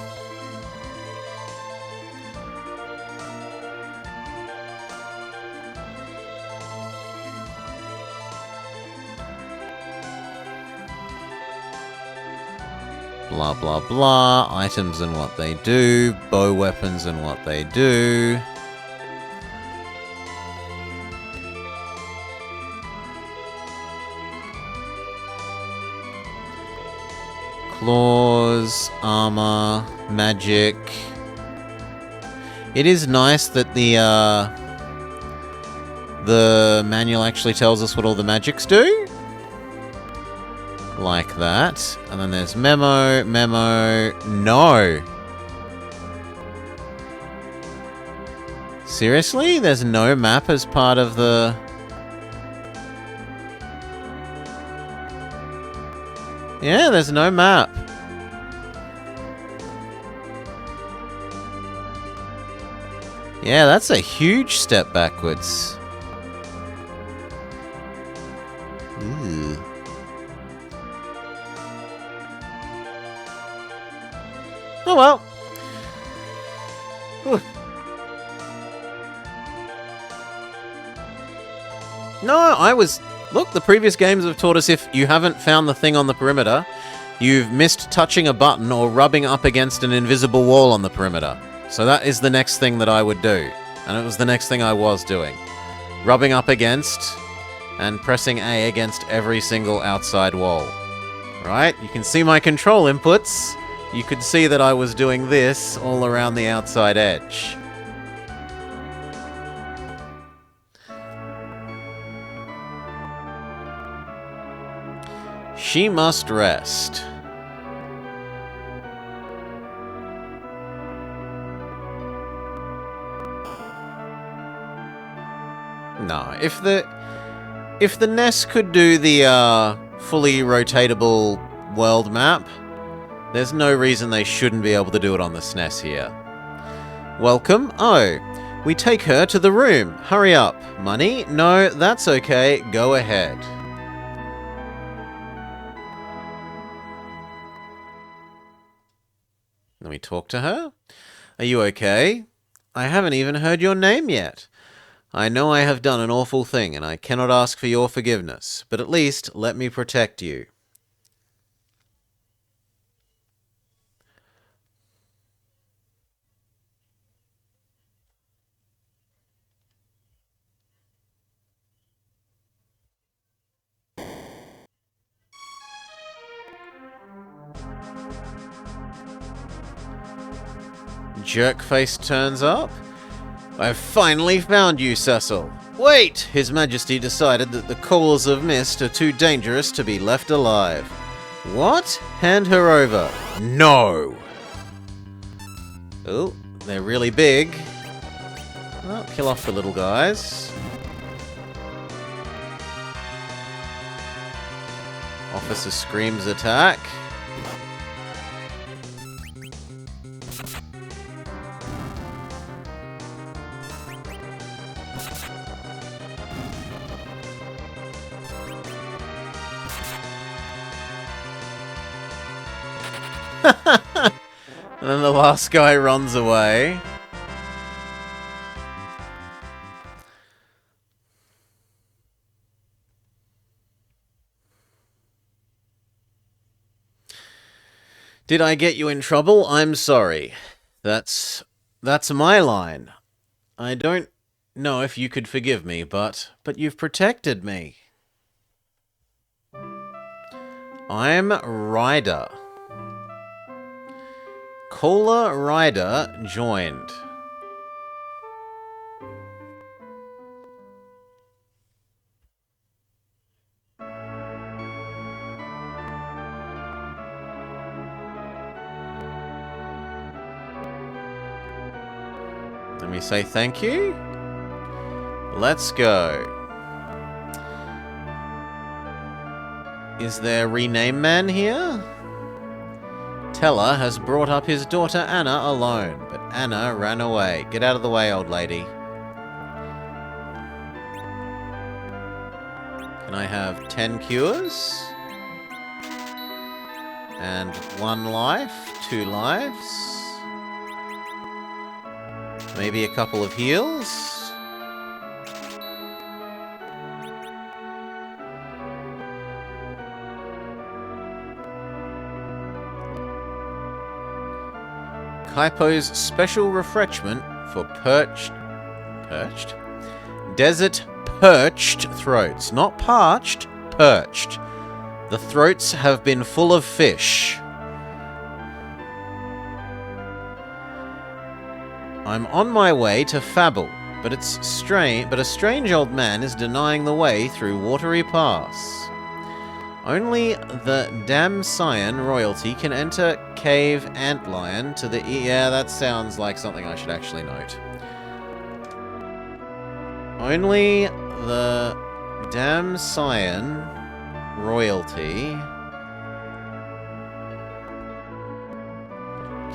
Blah, blah, blah. Items and what they do. Bow weapons and what they do. Claws, armor, magic. It is nice that the manual actually tells us what all the magics do. Like that. And then there's memo, no. Seriously? There's no map as part of the... Yeah, there's no map. Yeah, that's a huge step backwards. Ooh. Oh well. Ooh. No, I was... Look, the previous games have taught us if you haven't found the thing on the perimeter, you've missed touching a button or rubbing up against an invisible wall on the perimeter. So that is the next thing that I would do. And it was the next thing I was doing. Rubbing up against and pressing A against every single outside wall. Right? You can see my control inputs. You could see that I was doing this all around the outside edge. She must rest. No, if the NES could do the fully rotatable world map, there's no reason they shouldn't be able to do it on the SNES here. Welcome. Oh, we take her to the room. Hurry up. Money? No, that's okay. Go ahead. Let me talk to her. Are you okay? I haven't even heard your name yet. I know I have done an awful thing, and I cannot ask for your forgiveness, but at least let me protect you. Jerkface turns up. I've finally found you, Cecil. Wait! His Majesty decided that the Coals of Mist are too dangerous to be left alive. What? Hand her over. No! Oh, they're really big. Well, kill off the little guys. Officer screams attack. And then the last guy runs away. Did I get you in trouble? I'm sorry. That's my line. I don't know if you could forgive me, but you've protected me. I'm Ryder. Cola Ryder joined. Let me say thank you. Let's go. Is there Rename Man here? Teller has brought up his daughter Anna alone, but Anna ran away. Get out of the way, old lady. Can I have 10 cures? And 1 life, 2 lives. Maybe a couple of heals? Kaipo's special refreshment for desert perched throats. Not parched, perched. The throats have been full of fish. I'm on my way to Fabul, but a strange old man is denying the way through Watery Pass. Only the Damsayan royalty can enter Cave Antlion to the yeah, that sounds like something I should actually note. Only the Damsayan royalty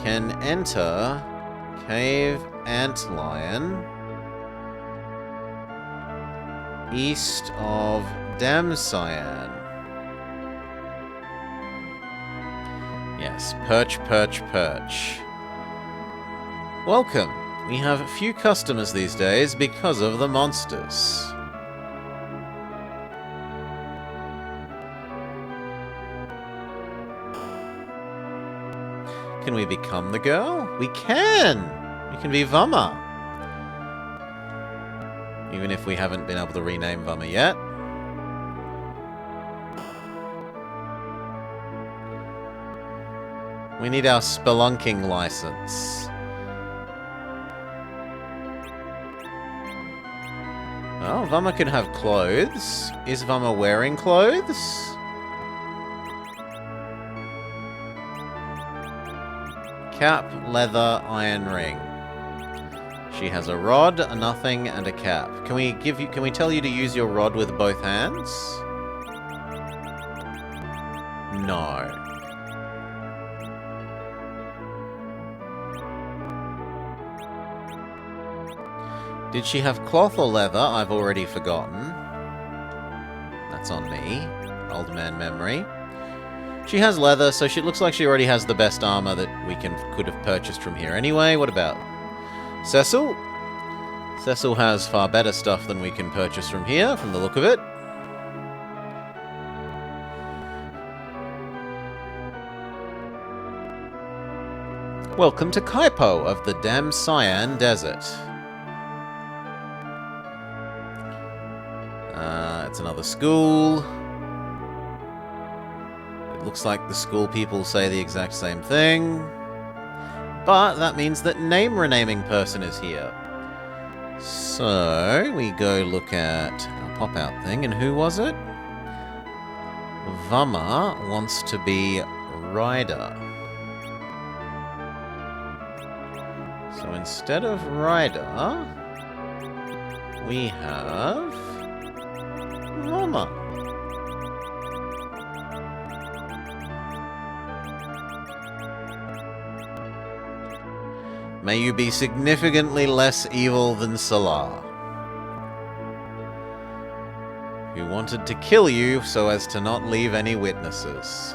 can enter Cave Antlion east of Damsayan. Yes, perch. Welcome. We have few customers these days because of the monsters. Can we become the girl? We can! We can be Vama. Even if we haven't been able to rename Vama yet. We need our spelunking license. Well, Vama can have clothes. Is Vama wearing clothes? Cap, leather, iron ring. She has a rod, a nothing, and a cap. Can we tell you to use your rod with both hands? No. Did she have cloth or leather? I've already forgotten. That's on me. Old man memory. She has leather, so she looks like she already has the best armor that we could have purchased from here anyway. What about Cecil? Cecil has far better stuff than we can purchase from here, from the look of it. Welcome to Kaipo of the Damsayan Desert. It's another school. It looks like the school people say the exact same thing. But that means that name renaming person is here. So, we go look at our pop-out thing, and who was it? Vama wants to be Ryder. So instead of Ryder, we have Vama. May you be significantly less evil than Salah, who wanted to kill you so as to not leave any witnesses.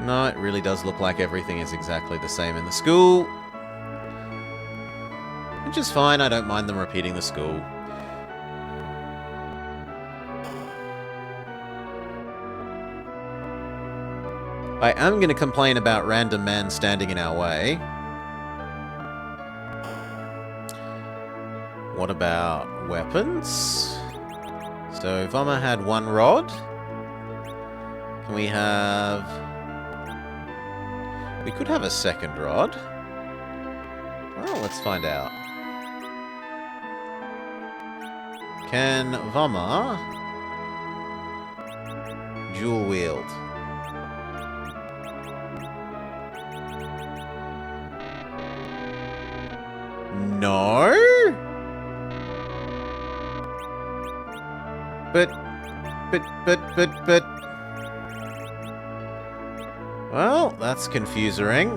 No, it really does look like everything is exactly the same in the school. Which is fine, I don't mind them repeating the school. I am going to complain about random man standing in our way. What about weapons? So Vama had one rod. Can we have... We could have a second rod. Well, let's find out. Can Vama dual wield? No? But... Well, that's confusing.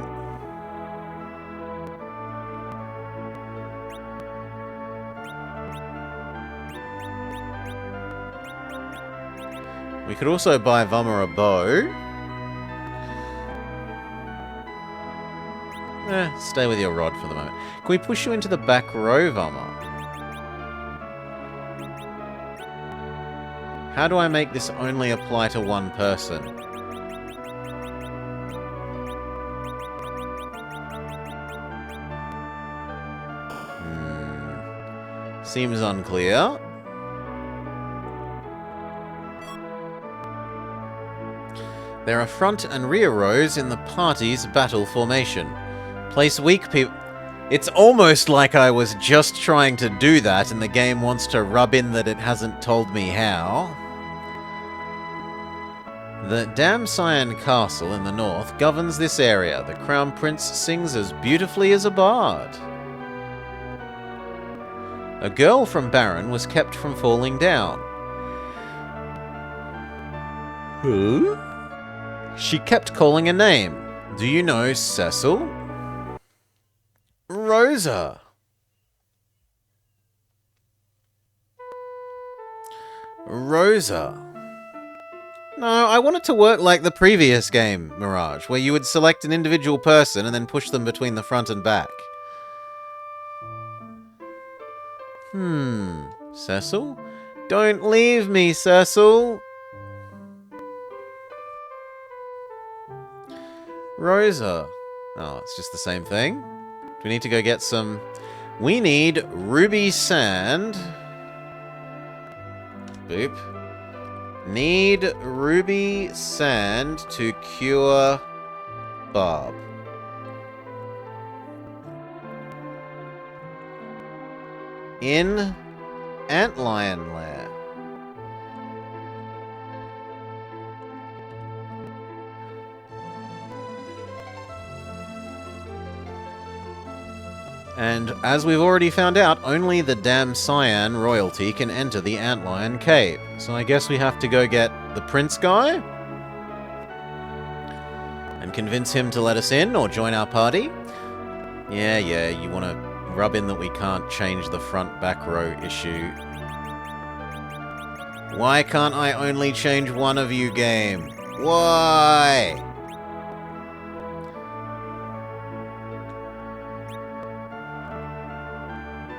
We could also buy Vama a bow. Stay with your rod for the moment. Can we push you into the back row, Vama? How do I make this only apply to one person? Seems unclear. There are front and rear rows in the party's battle formation. Place weak people... It's almost like I was just trying to do that and the game wants to rub in that it hasn't told me how. The Dam Cyan Castle in the north governs this area. The Crown Prince sings as beautifully as a bard. A girl from Baron was kept from falling down. Who? She kept calling a name. Do you know Cecil? Rosa. Rosa. No, I want it to work like the previous game, Mirage, where you would select an individual person and then push them between the front and back. Cecil? Don't leave me, Cecil! Rosa. Oh, it's just the same thing? Do we need to go get some... We need ruby sand. Boop. Need ruby sand to cure Barb. In Antlion Lair. And as we've already found out, only the Dam Cyan royalty can enter the Antlion Cave. So I guess we have to go get the Prince guy and convince him to let us in or join our party. Yeah, you want to rub in that we can't change the front back row issue. Why can't I only change one of you, game? Why?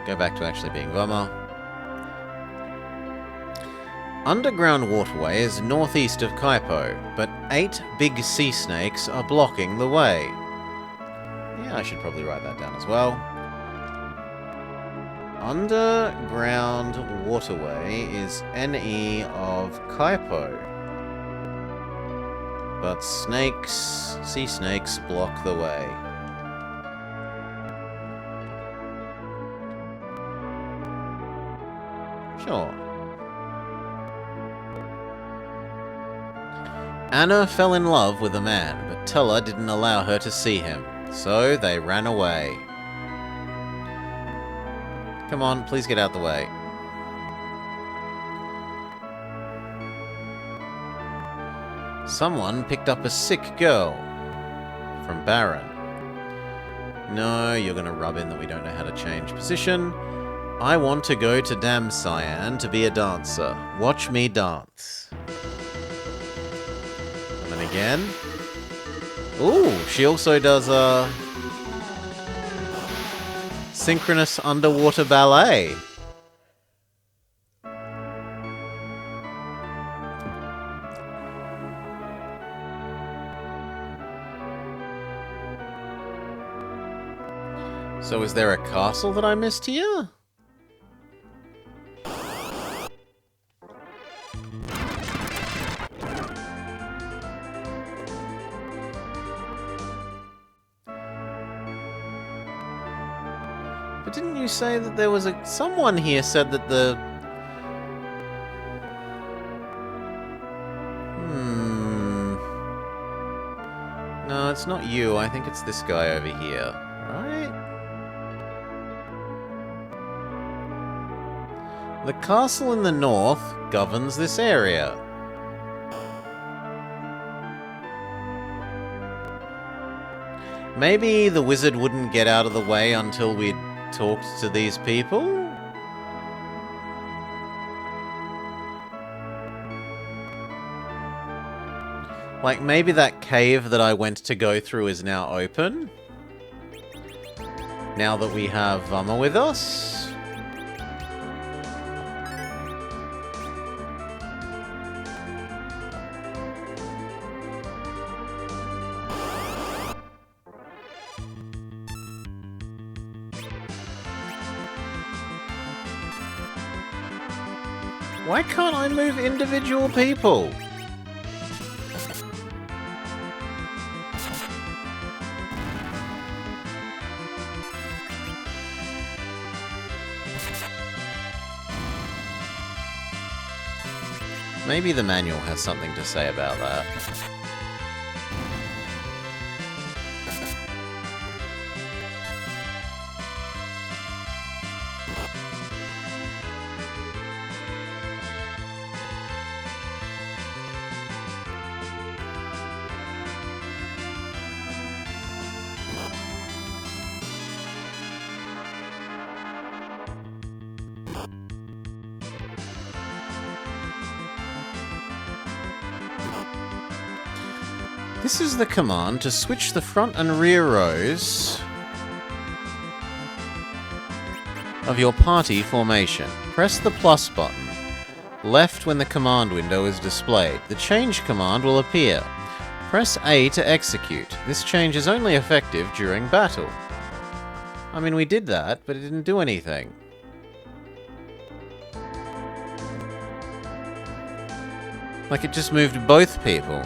Go back to actually being Vama. Underground waterway is northeast of Kaipo, but 8 big sea snakes are blocking the way. Yeah, I should probably write that down as well. Underground waterway is NE of Kaipo. But snakes, sea snakes block the way. Sure. Anna fell in love with a man, but Tella didn't allow her to see him, so they ran away. Come on, please get out the way. Someone picked up a sick girl from Baron. No, you're gonna rub in that we don't know how to change position. I want to go to Dam Cyan to be a dancer. Watch me dance. And then again. Ooh, she also does synchronous underwater ballet. So is there a castle that I missed here? But didn't you say that there was a... Someone here said that the... No, it's not you. I think it's this guy over here. Right? The castle in the north governs this area. Maybe the wizard wouldn't get out of the way until we'd talked to these people? Like, maybe that cave that I went to go through is now open? Now that we have Vama with us? Why can't I move individual people? Maybe the manual has something to say about that. This is the command to switch the front and rear rows of your party formation. Press the plus button, left when the command window is displayed. The change command will appear. Press A to execute. This change is only effective during battle. I mean, we did that, but it didn't do anything. Like, it just moved both people.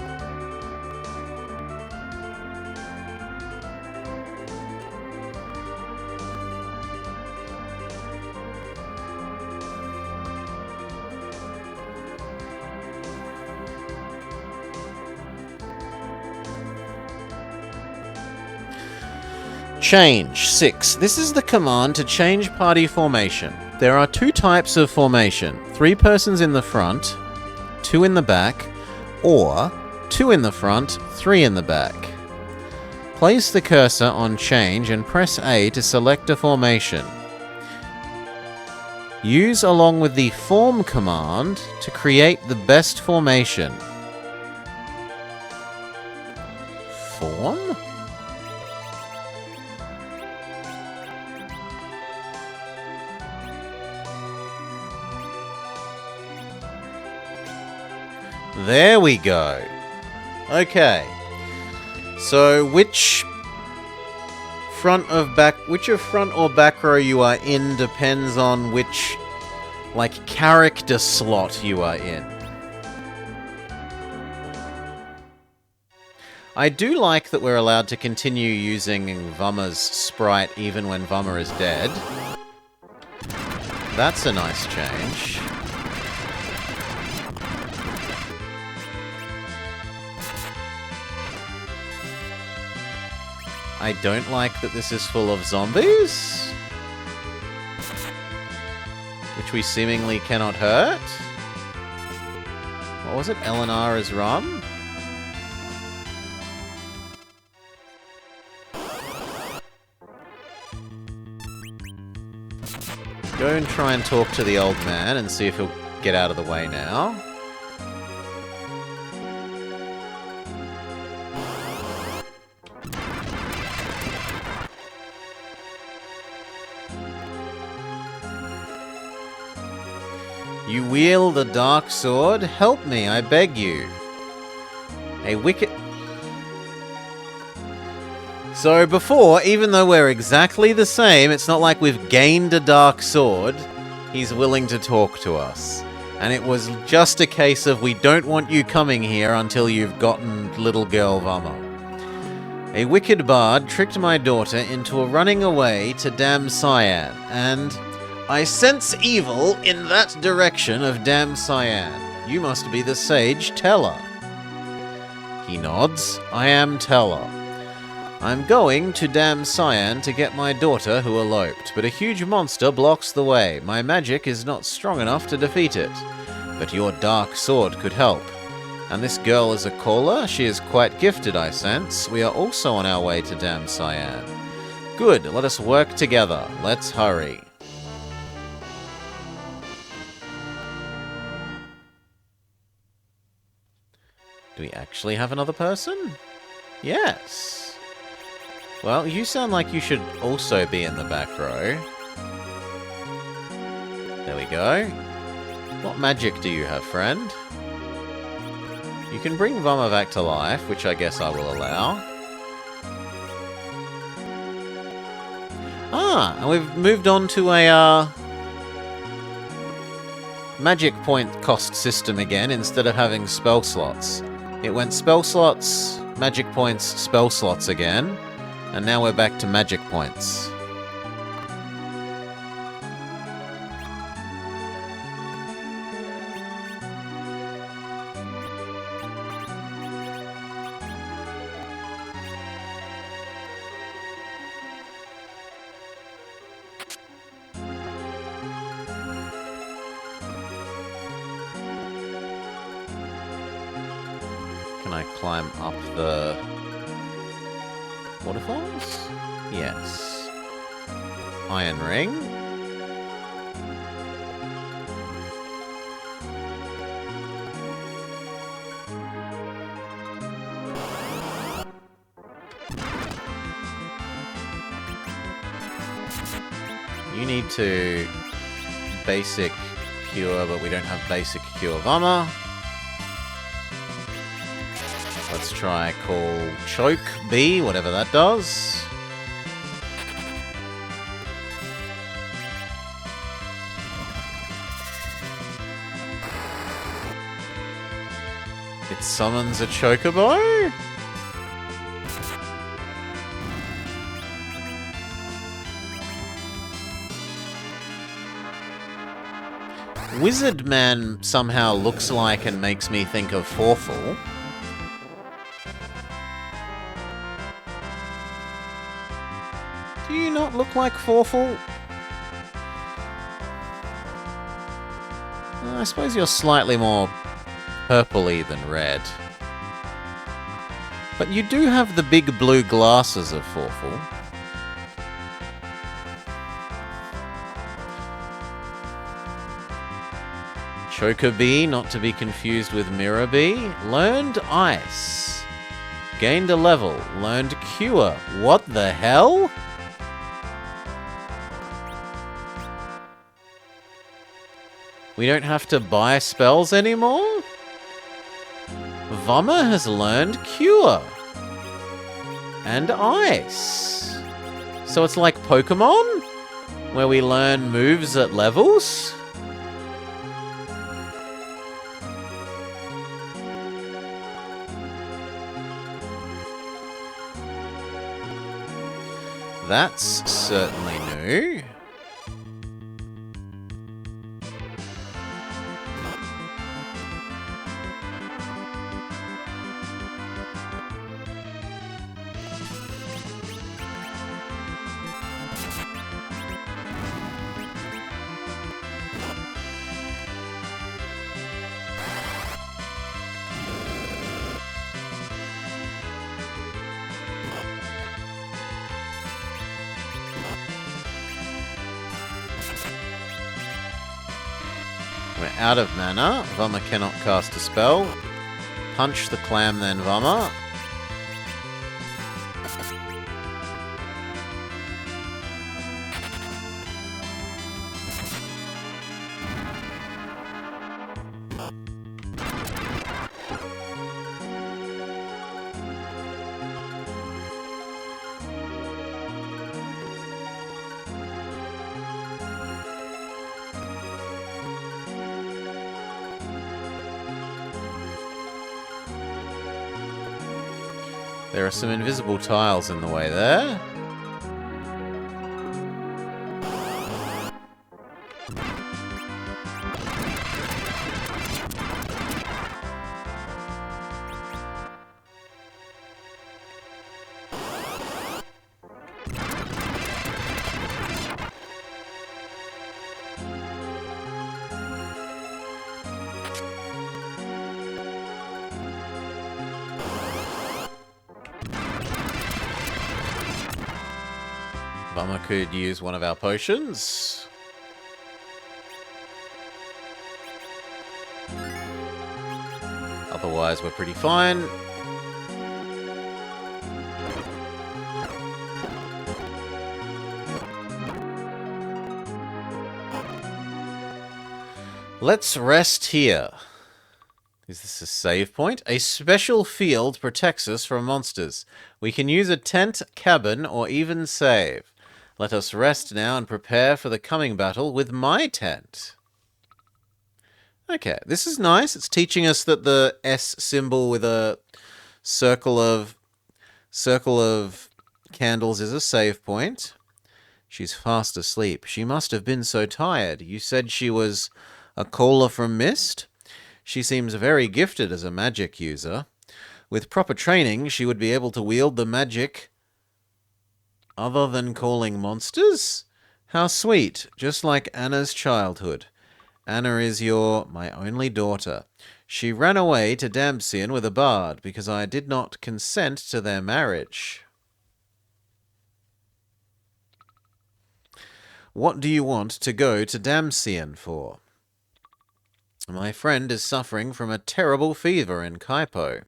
Change 6. This is the command to change party formation. There are 2 types of formation. 3 persons in the front, 2 in the back, or 2 in the front, 3 in the back. Place the cursor on change and press A to select a formation. Use along with the form command to create the best formation. Form? There we go. Okay. So which front or back row you are in depends on which, like, character slot you are in. I do like that we're allowed to continue using Vummer's sprite even when Vummer is dead. That's a nice change. I don't like that this is full of zombies, which we seemingly cannot hurt. What was it? Elenara's rum? Go and try and talk to the old man and see if he'll get out of the way now. You wield a dark sword? Help me, I beg you. A wicked... So before, even though we're exactly the same, it's not like we've gained a dark sword. He's willing to talk to us. And it was just a case of, we don't want you coming here until you've gotten little girl Vummer. A wicked bard tricked my daughter into running away to Dam Cyan, and... I sense evil in that direction of Dam Cyan. You must be the sage Teller. He nods. I am Teller. I'm going to Dam Cyan to get my daughter who eloped, but a huge monster blocks the way. My magic is not strong enough to defeat it. But your dark sword could help. And this girl is a caller? She is quite gifted, I sense. We are also on our way to Dam Cyan. Good, let us work together. Let's hurry. Do we actually have another person? Yes. Well, you sound like you should also be in the back row. There we go. What magic do you have, friend? You can bring Vummer back to life, which I guess I will allow. Ah, and we've moved on to a, magic point cost system again instead of having spell slots. It went spell slots, magic points, spell slots again, and now we're back to magic points. Can I climb up the waterfalls? Yes. Iron ring. You need to basic cure, but we don't have basic cure Vama. Let's try call Choke B, whatever that does. It summons a Chocobo? Wizard Man somehow looks like and makes me think of Forful. Do you not look like Forful? I suppose you're slightly more purpley than red. But you do have the big blue glasses of Forful. Chocobo, not to be confused with Mirabee. Learned Ice. Gained a level. Learned Cure. What the hell? We don't have to buy spells anymore? Vama has learned Cure. And Ice. So it's like Pokemon? Where we learn moves at levels? That's certainly new. We're out of mana. Vama cannot cast a spell. Punch the clam then, Vama. There are some invisible tiles in the way there. Vama could use one of our potions. Otherwise, we're pretty fine. Let's rest here. Is this a save point? A special field protects us from monsters. We can use a tent, cabin, or even save. Let us rest now and prepare for the coming battle with my tent. Okay, this is nice. It's teaching us that the S symbol with a circle of candles is a save point. She's fast asleep. She must have been so tired. You said she was a caller from Mist? She seems very gifted as a magic user. With proper training, she would be able to wield the magic other than calling monsters? How sweet, just like Anna's childhood. Anna is my only daughter. She ran away to Damcyan with a bard because I did not consent to their marriage. What do you want to go to Damcyan for? My friend is suffering from a terrible fever in Kaipo.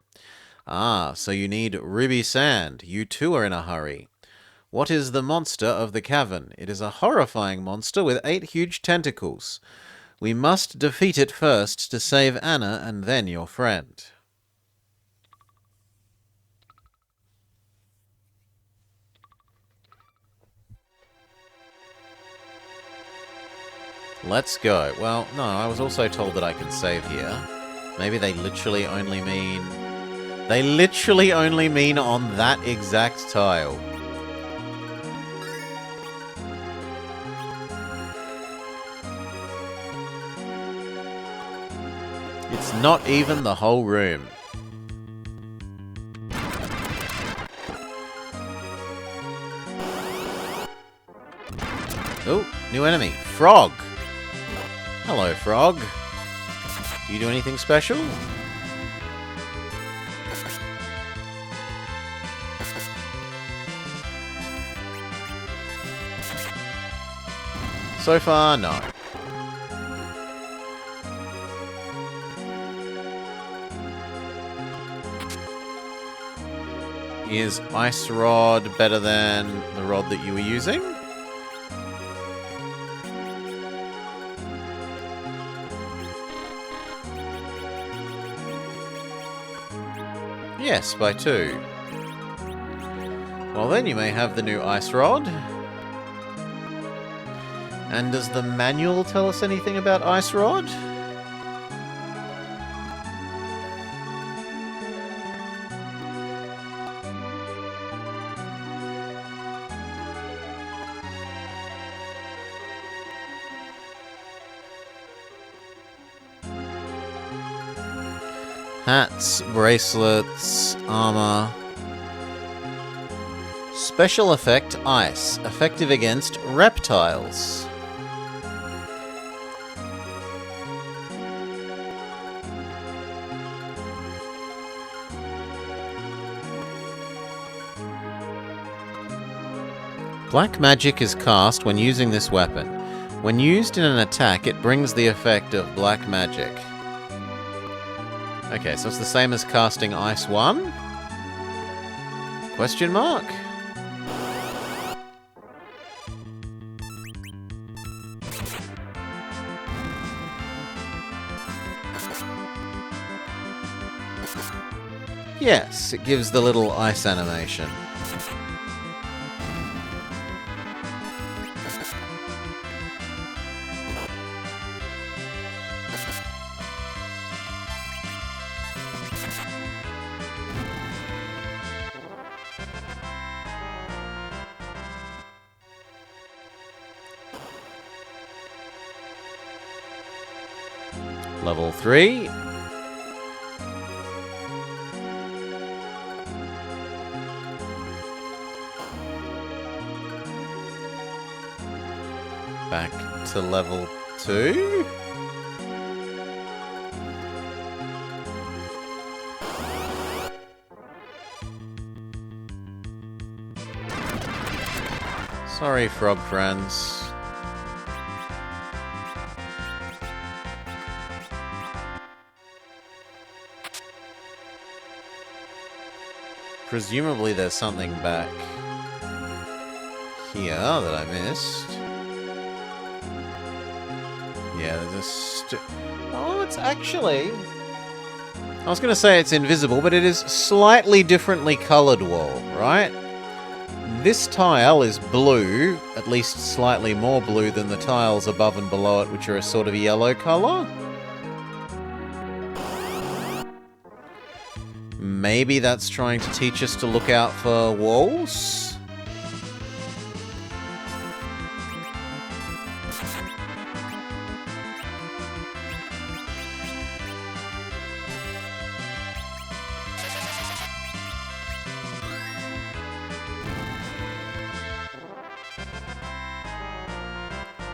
Ah, so you need ruby sand. You too are in a hurry. What is the monster of the cavern? It is a horrifying monster with 8 huge tentacles. We must defeat it first to save Anna and then your friend. Let's go. Well, no, I was also told that I can save here. Maybe they literally only mean... They literally only mean on that exact tile. It's not even the whole room. Oh, new enemy. Frog. Hello, Frog. Do you do anything special? So far, no. Is Ice Rod better than the rod that you were using? Yes, by 2. Well then, you may have the new Ice Rod. And does the manual tell us anything about Ice Rod? Hats, bracelets, armor. Special effect Ice, effective against reptiles. Black magic is cast when using this weapon. When used in an attack, it brings the effect of black magic. Okay, so it's the same as casting Ice 1? Question mark? Yes, it gives the little ice animation. Level 3. Back to level 2. Sorry, frog friends. Presumably there's something back here that I missed. Yeah, there's a oh, it's actually... I was going to say it's invisible, but it is slightly differently coloured wall, right? This tile is blue, at least slightly more blue than the tiles above and below it, which are a sort of yellow colour. Maybe that's trying to teach us to look out for walls?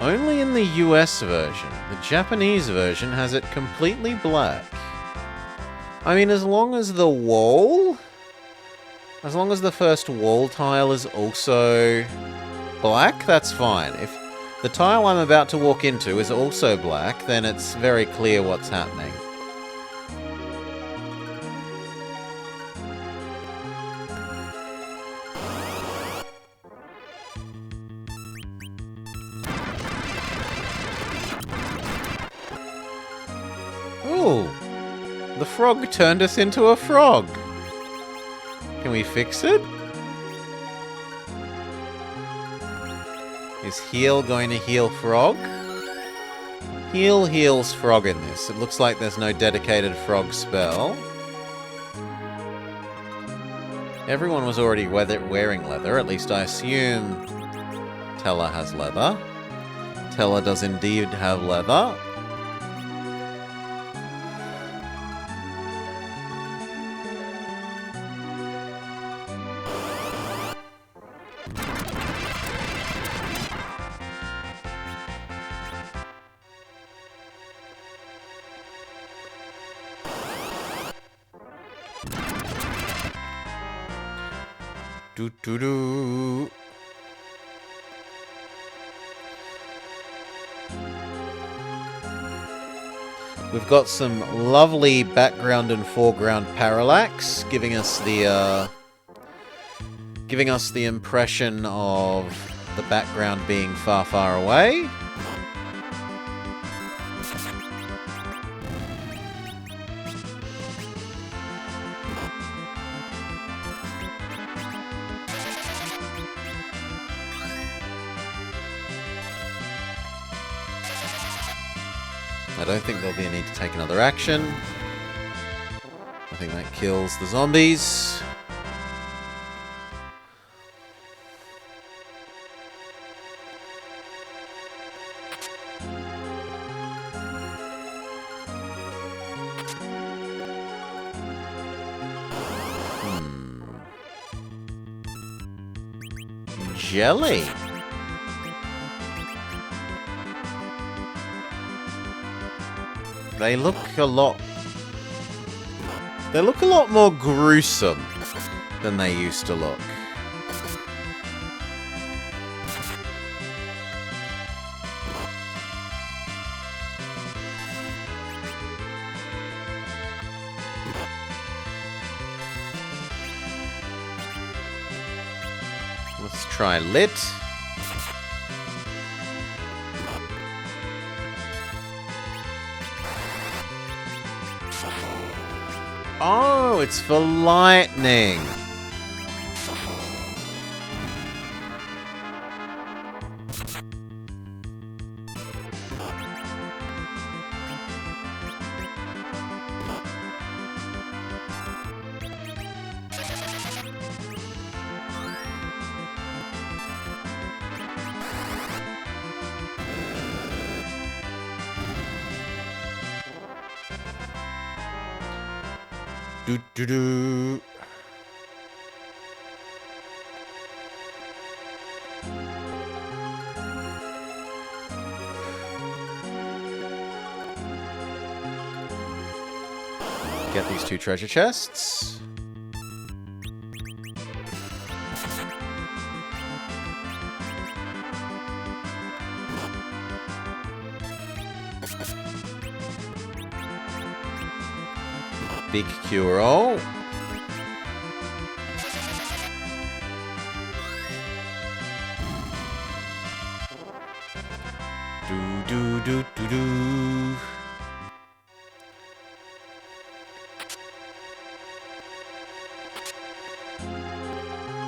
Only in the US version. The Japanese version has it completely black. I mean, as long as the wall... As long as the first wall tile is also black, that's fine. If the tile I'm about to walk into is also black, then it's very clear what's happening. Ooh! The frog turned us into a frog! Can we fix it? Is heal going to heal frog? Heal heals frog in this. It looks like there's no dedicated frog spell. Everyone was already wearing leather, at least I assume Tellah has leather. Tellah does indeed have leather. Doo-doo-doo. We've got some lovely background and foreground parallax, giving us the impression of the background being far, far away. I don't think there'll be a need to take another action. I think that kills the zombies. Jelly. They look a lot more gruesome than they used to look. Let's try lit. Oh, it's for lightning. Do-do-do. Get these two treasure chests. Big cure-all. Do-do-do-do-do.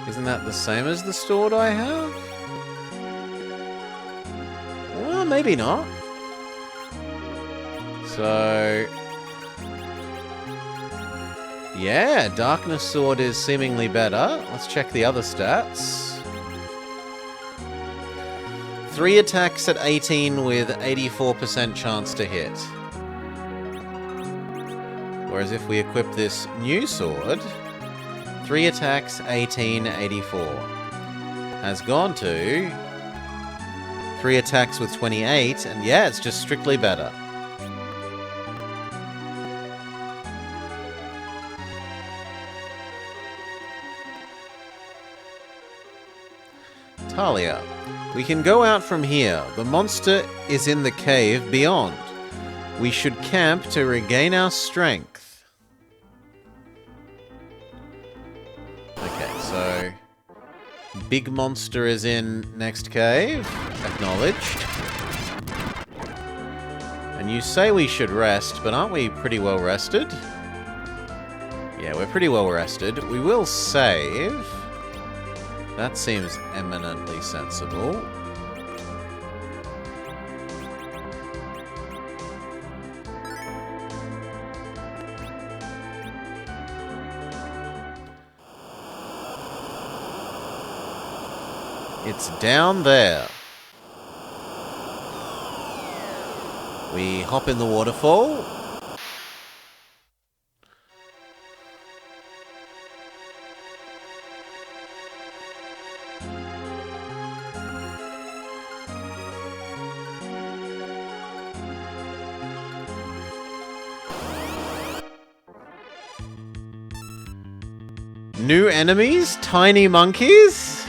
Isn't that the same as the sword I have? Well, maybe not. Yeah, Darkness Sword is seemingly better. Let's check the other stats. 3 attacks at 18 with 84% chance to hit. Whereas if we equip this new sword, 3 attacks, 18, 84. Has gone to 3 attacks with 28, and yeah, it's just strictly better. Talia. We can go out from here. The monster is in the cave beyond. We should camp to regain our strength. Okay, so... Big monster is in next cave. Acknowledged. And you say we should rest, but aren't we pretty well rested? Yeah, we're pretty well rested. We will save. That seems eminently sensible. It's down there. We hop in the waterfall. New enemies? Tiny monkeys?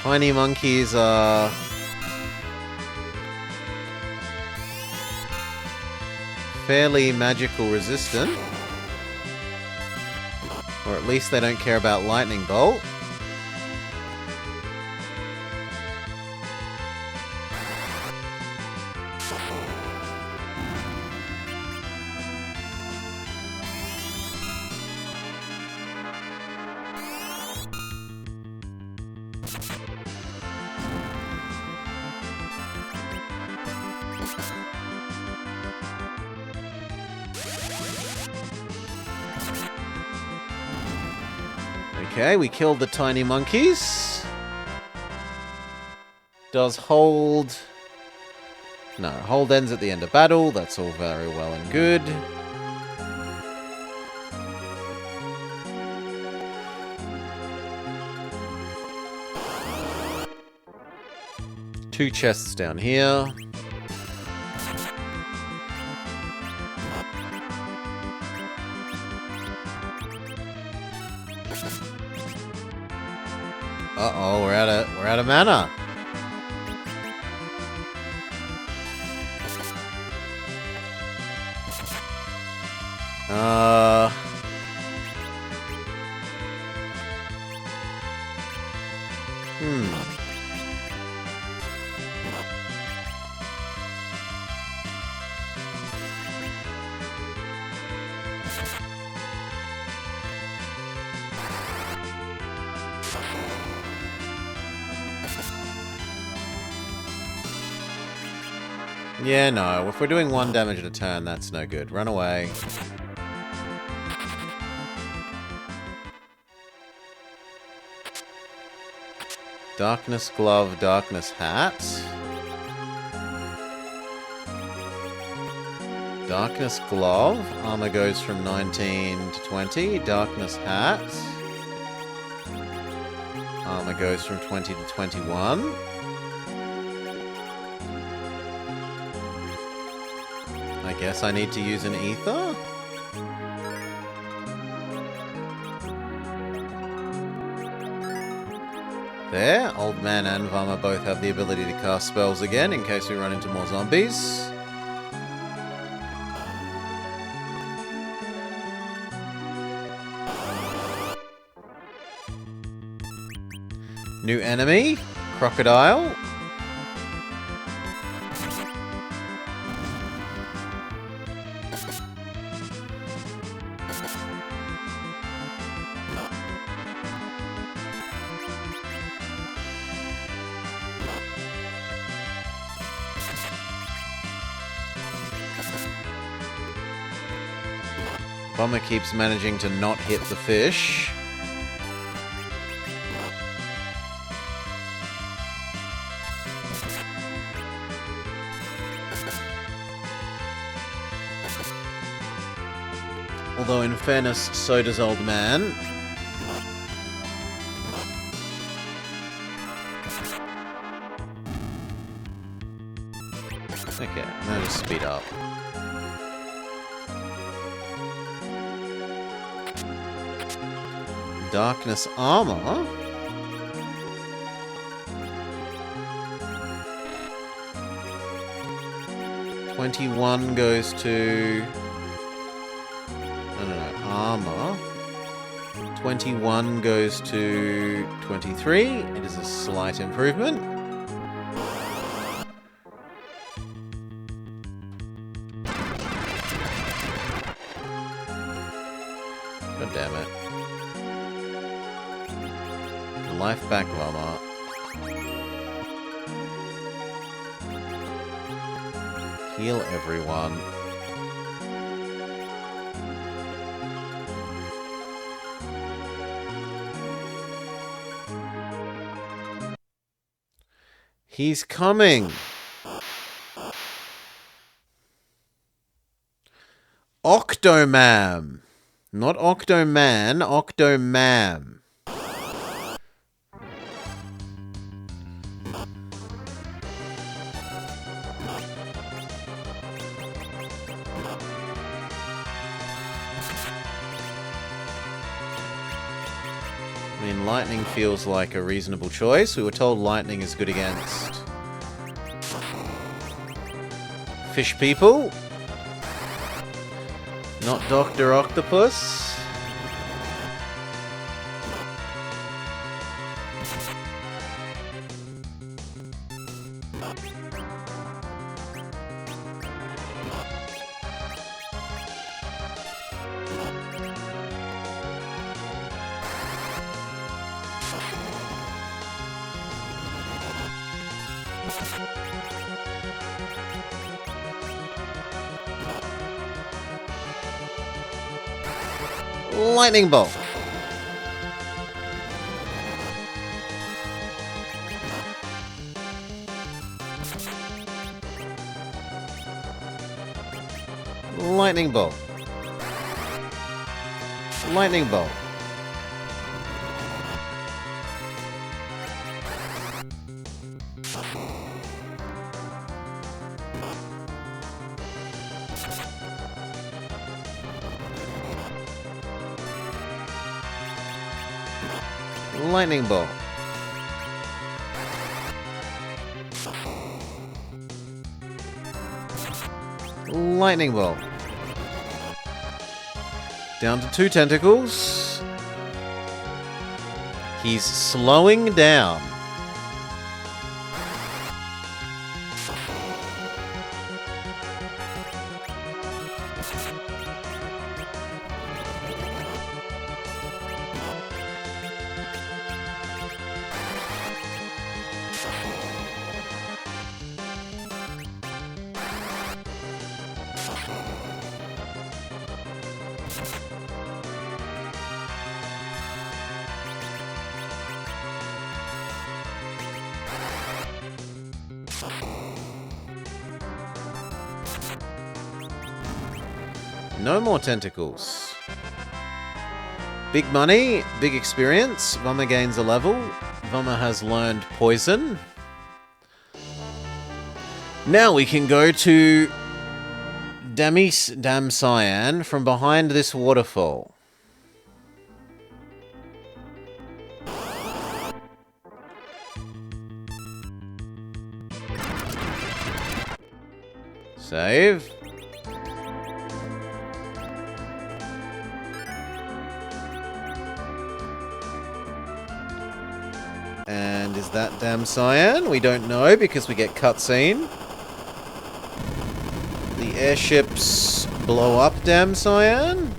Tiny monkeys are... fairly magical resistant. Or at least they don't care about lightning bolt. Okay, we killed the tiny monkeys. Does hold... No, hold ends at the end of battle. That's all very well and good. Two chests down here. Uh-oh, we're out of mana. Yeah, no. If we're doing 1 damage at a turn, that's no good. Run away. Darkness glove, darkness hat. Darkness glove. Armor goes from 19 to 20. Darkness hat. Armor goes from 20 to 21. I guess I need to use an ether? There, Old Man and Vama both have the ability to cast spells again in case we run into more zombies. New enemy, Crocodile. Bomber keeps managing to not hit the fish. Although in fairness, so does Old Man. Okay, now just speed up. Darkness armor? $21 goes to... No, armor. 21 goes to 23. It is a slight improvement. God damn it. Life back, Vama. Heal everyone. He's coming. Octomam. Not Octoman, Octomam. I mean, lightning feels like a reasonable choice. We were told lightning is good against fish people. Not Dr. Octopus. Lightning bolt. Lightning bolt. Lightning bolt. Lightning bolt. Lightning bolt. Down to 2 tentacles. He's slowing down. No more tentacles. Big money, big experience. Vama gains a level. Vama has learned poison. Now we can go to Damis Damcyan from behind this waterfall. Save. And is that Damcyan? We don't know because we get cutscene. The airships blow up Damcyan.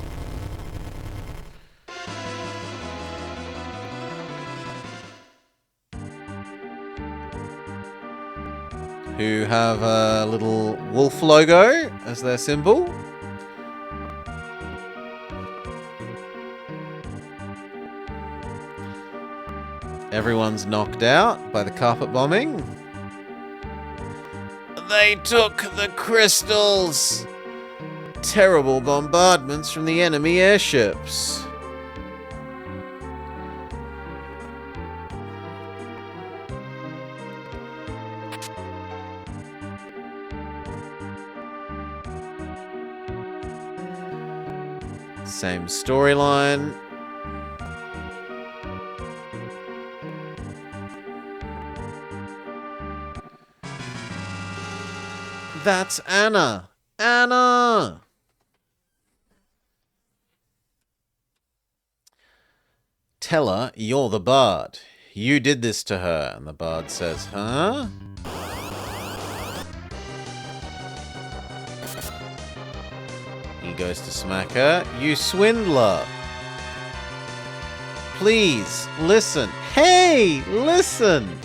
Who have a little wolf logo as their symbol. everyone's knocked out by the carpet bombing. They took the crystals! Terrible bombardments from the enemy airships. Same storyline. That's Anna! Anna! Tell her you're the bard. You did this to her. And the bard says, huh? He goes to smack her. You swindler! Please, listen. Hey, listen!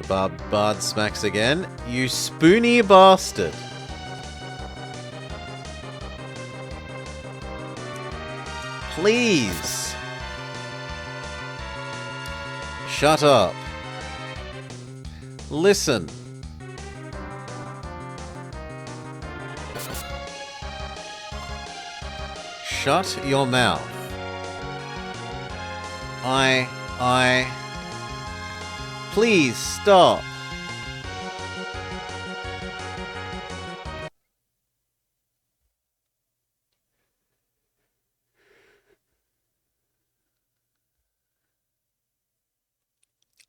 The bard smacks again. You spoony bastard! Please! Shut up. Listen. Shut your mouth. Please stop.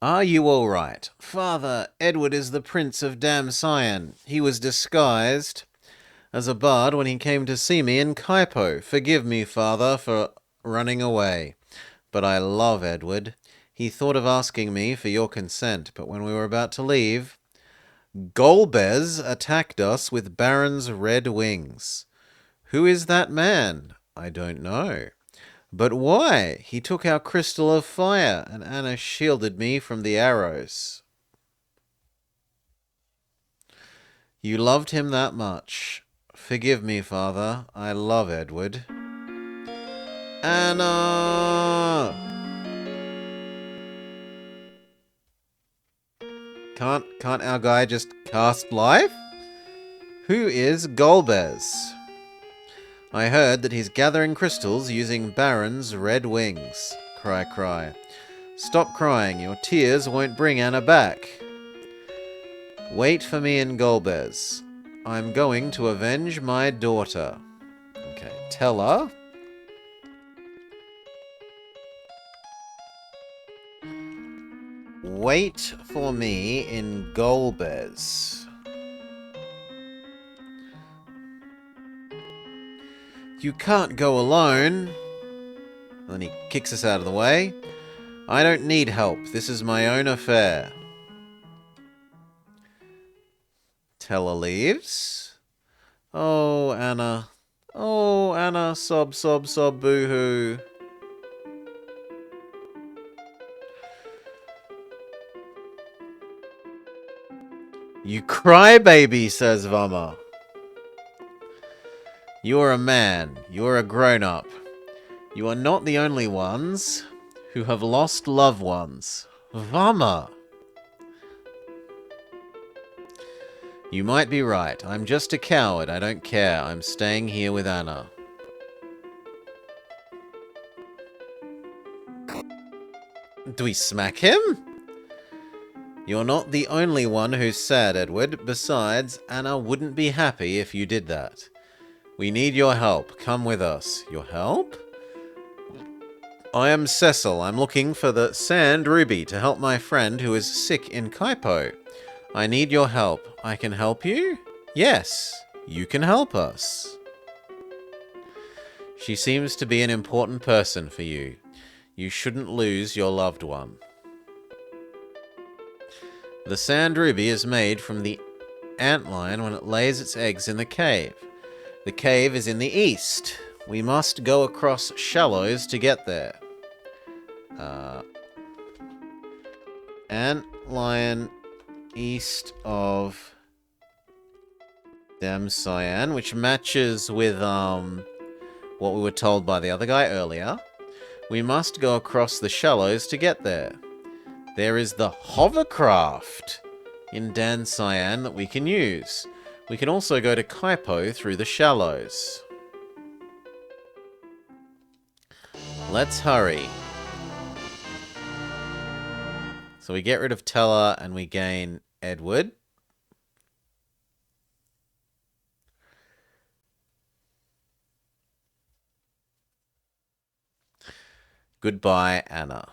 Are you all right? Father, Edward is the Prince of Damcyan. He was disguised as a bard when he came to see me in Kaipo. Forgive me, Father, for running away. But I love Edward. He thought of asking me for your consent, but when we were about to leave, Golbez attacked us with Baron's red wings. Who is that man? I don't know. But why? He took our crystal of fire, and Anna shielded me from the arrows. You loved him that much. Forgive me, Father. I love Edward. Anna! Can't our guy just cast life? Who is Golbez? I heard that he's gathering crystals using Baron's red wings. Cry, cry. Stop crying. Your tears won't bring Anna back. Wait for me in Golbez. I'm going to avenge my daughter. Okay, tell her. Wait for me in Golbez. You can't go alone. Then he kicks us out of the way. I don't need help. This is my own affair. Tella leaves. Oh, Anna. Oh, Anna. Sob, sob, sob, boo-hoo. You crybaby, says Vama. You're a man. You're a grown-up. You are not the only ones who have lost loved ones. Vama. You might be right. I'm just a coward. I don't care. I'm staying here with Anna. Do we smack him? You're not the only one who's sad, Edward. Besides, Anna wouldn't be happy if you did that. We need your help. Come with us. Your help? I am Cecil. I'm looking for the Sand Ruby to help my friend who is sick in Kaipo. I need your help. I can help you? Yes, you can help us. She seems to be an important person for you. You shouldn't lose your loved one. The Sand Ruby is made from the antlion when it lays its eggs in the cave. The cave is in the east. We must go across shallows to get there. Antlion east of Damcyan, which matches with what we were told by the other guy earlier. We must go across the shallows to get there. There is the hovercraft in Dan Cyan that we can use. We can also go to Kaipo through the shallows. Let's hurry. So we get rid of Teller and we gain Edward. Goodbye, Anna.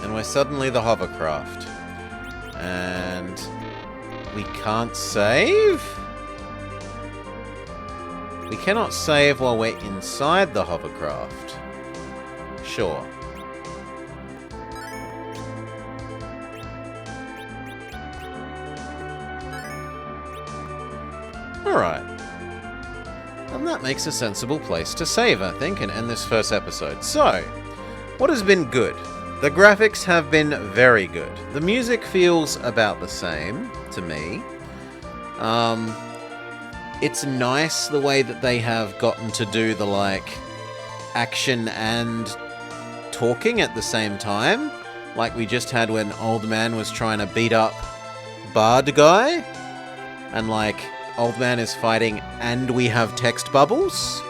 And we're suddenly the hovercraft. And we can't save? We cannot save while we're inside the hovercraft. Sure. Alright. And that makes a sensible place to save, I think, and end this first episode. So, what has been good? The graphics have been very good. The music feels about the same to me. It's nice the way that they have gotten to do the, like, action and talking at the same time. Like we just had when Old Man was trying to beat up Bard Guy. And, like, Old Man is fighting and we have text bubbles.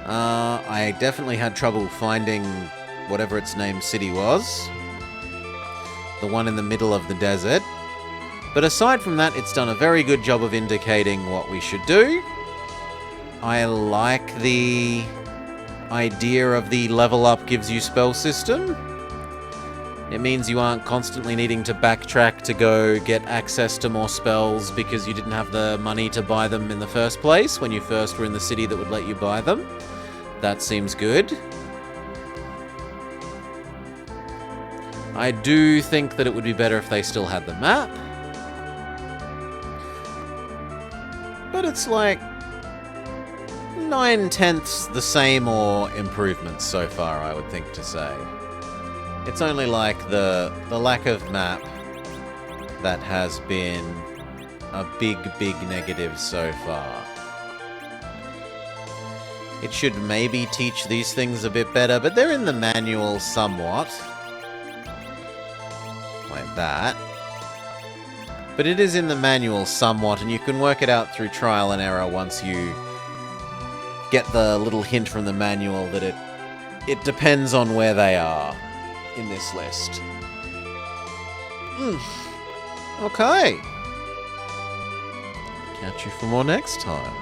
I definitely had trouble finding whatever its name city was. The one in the middle of the desert. But aside from that, it's done a very good job of indicating what we should do. I like the idea of the level up gives you spell system. It means you aren't constantly needing to backtrack to go get access to more spells because you didn't have the money to buy them in the first place when you first were in the city that would let you buy them. That seems good. I do think that it would be better if they still had the map. But it's like 9/10 the same or improvements so far, I would think to say. It's only like the lack of map that has been a big negative so far. It should maybe teach these things a bit better, but they're in the manual somewhat. Like that. But it is in the manual somewhat, and you can work it out through trial and error once you get the little hint from the manual that it depends on where they are in this list. Okay. Catch you for more next time.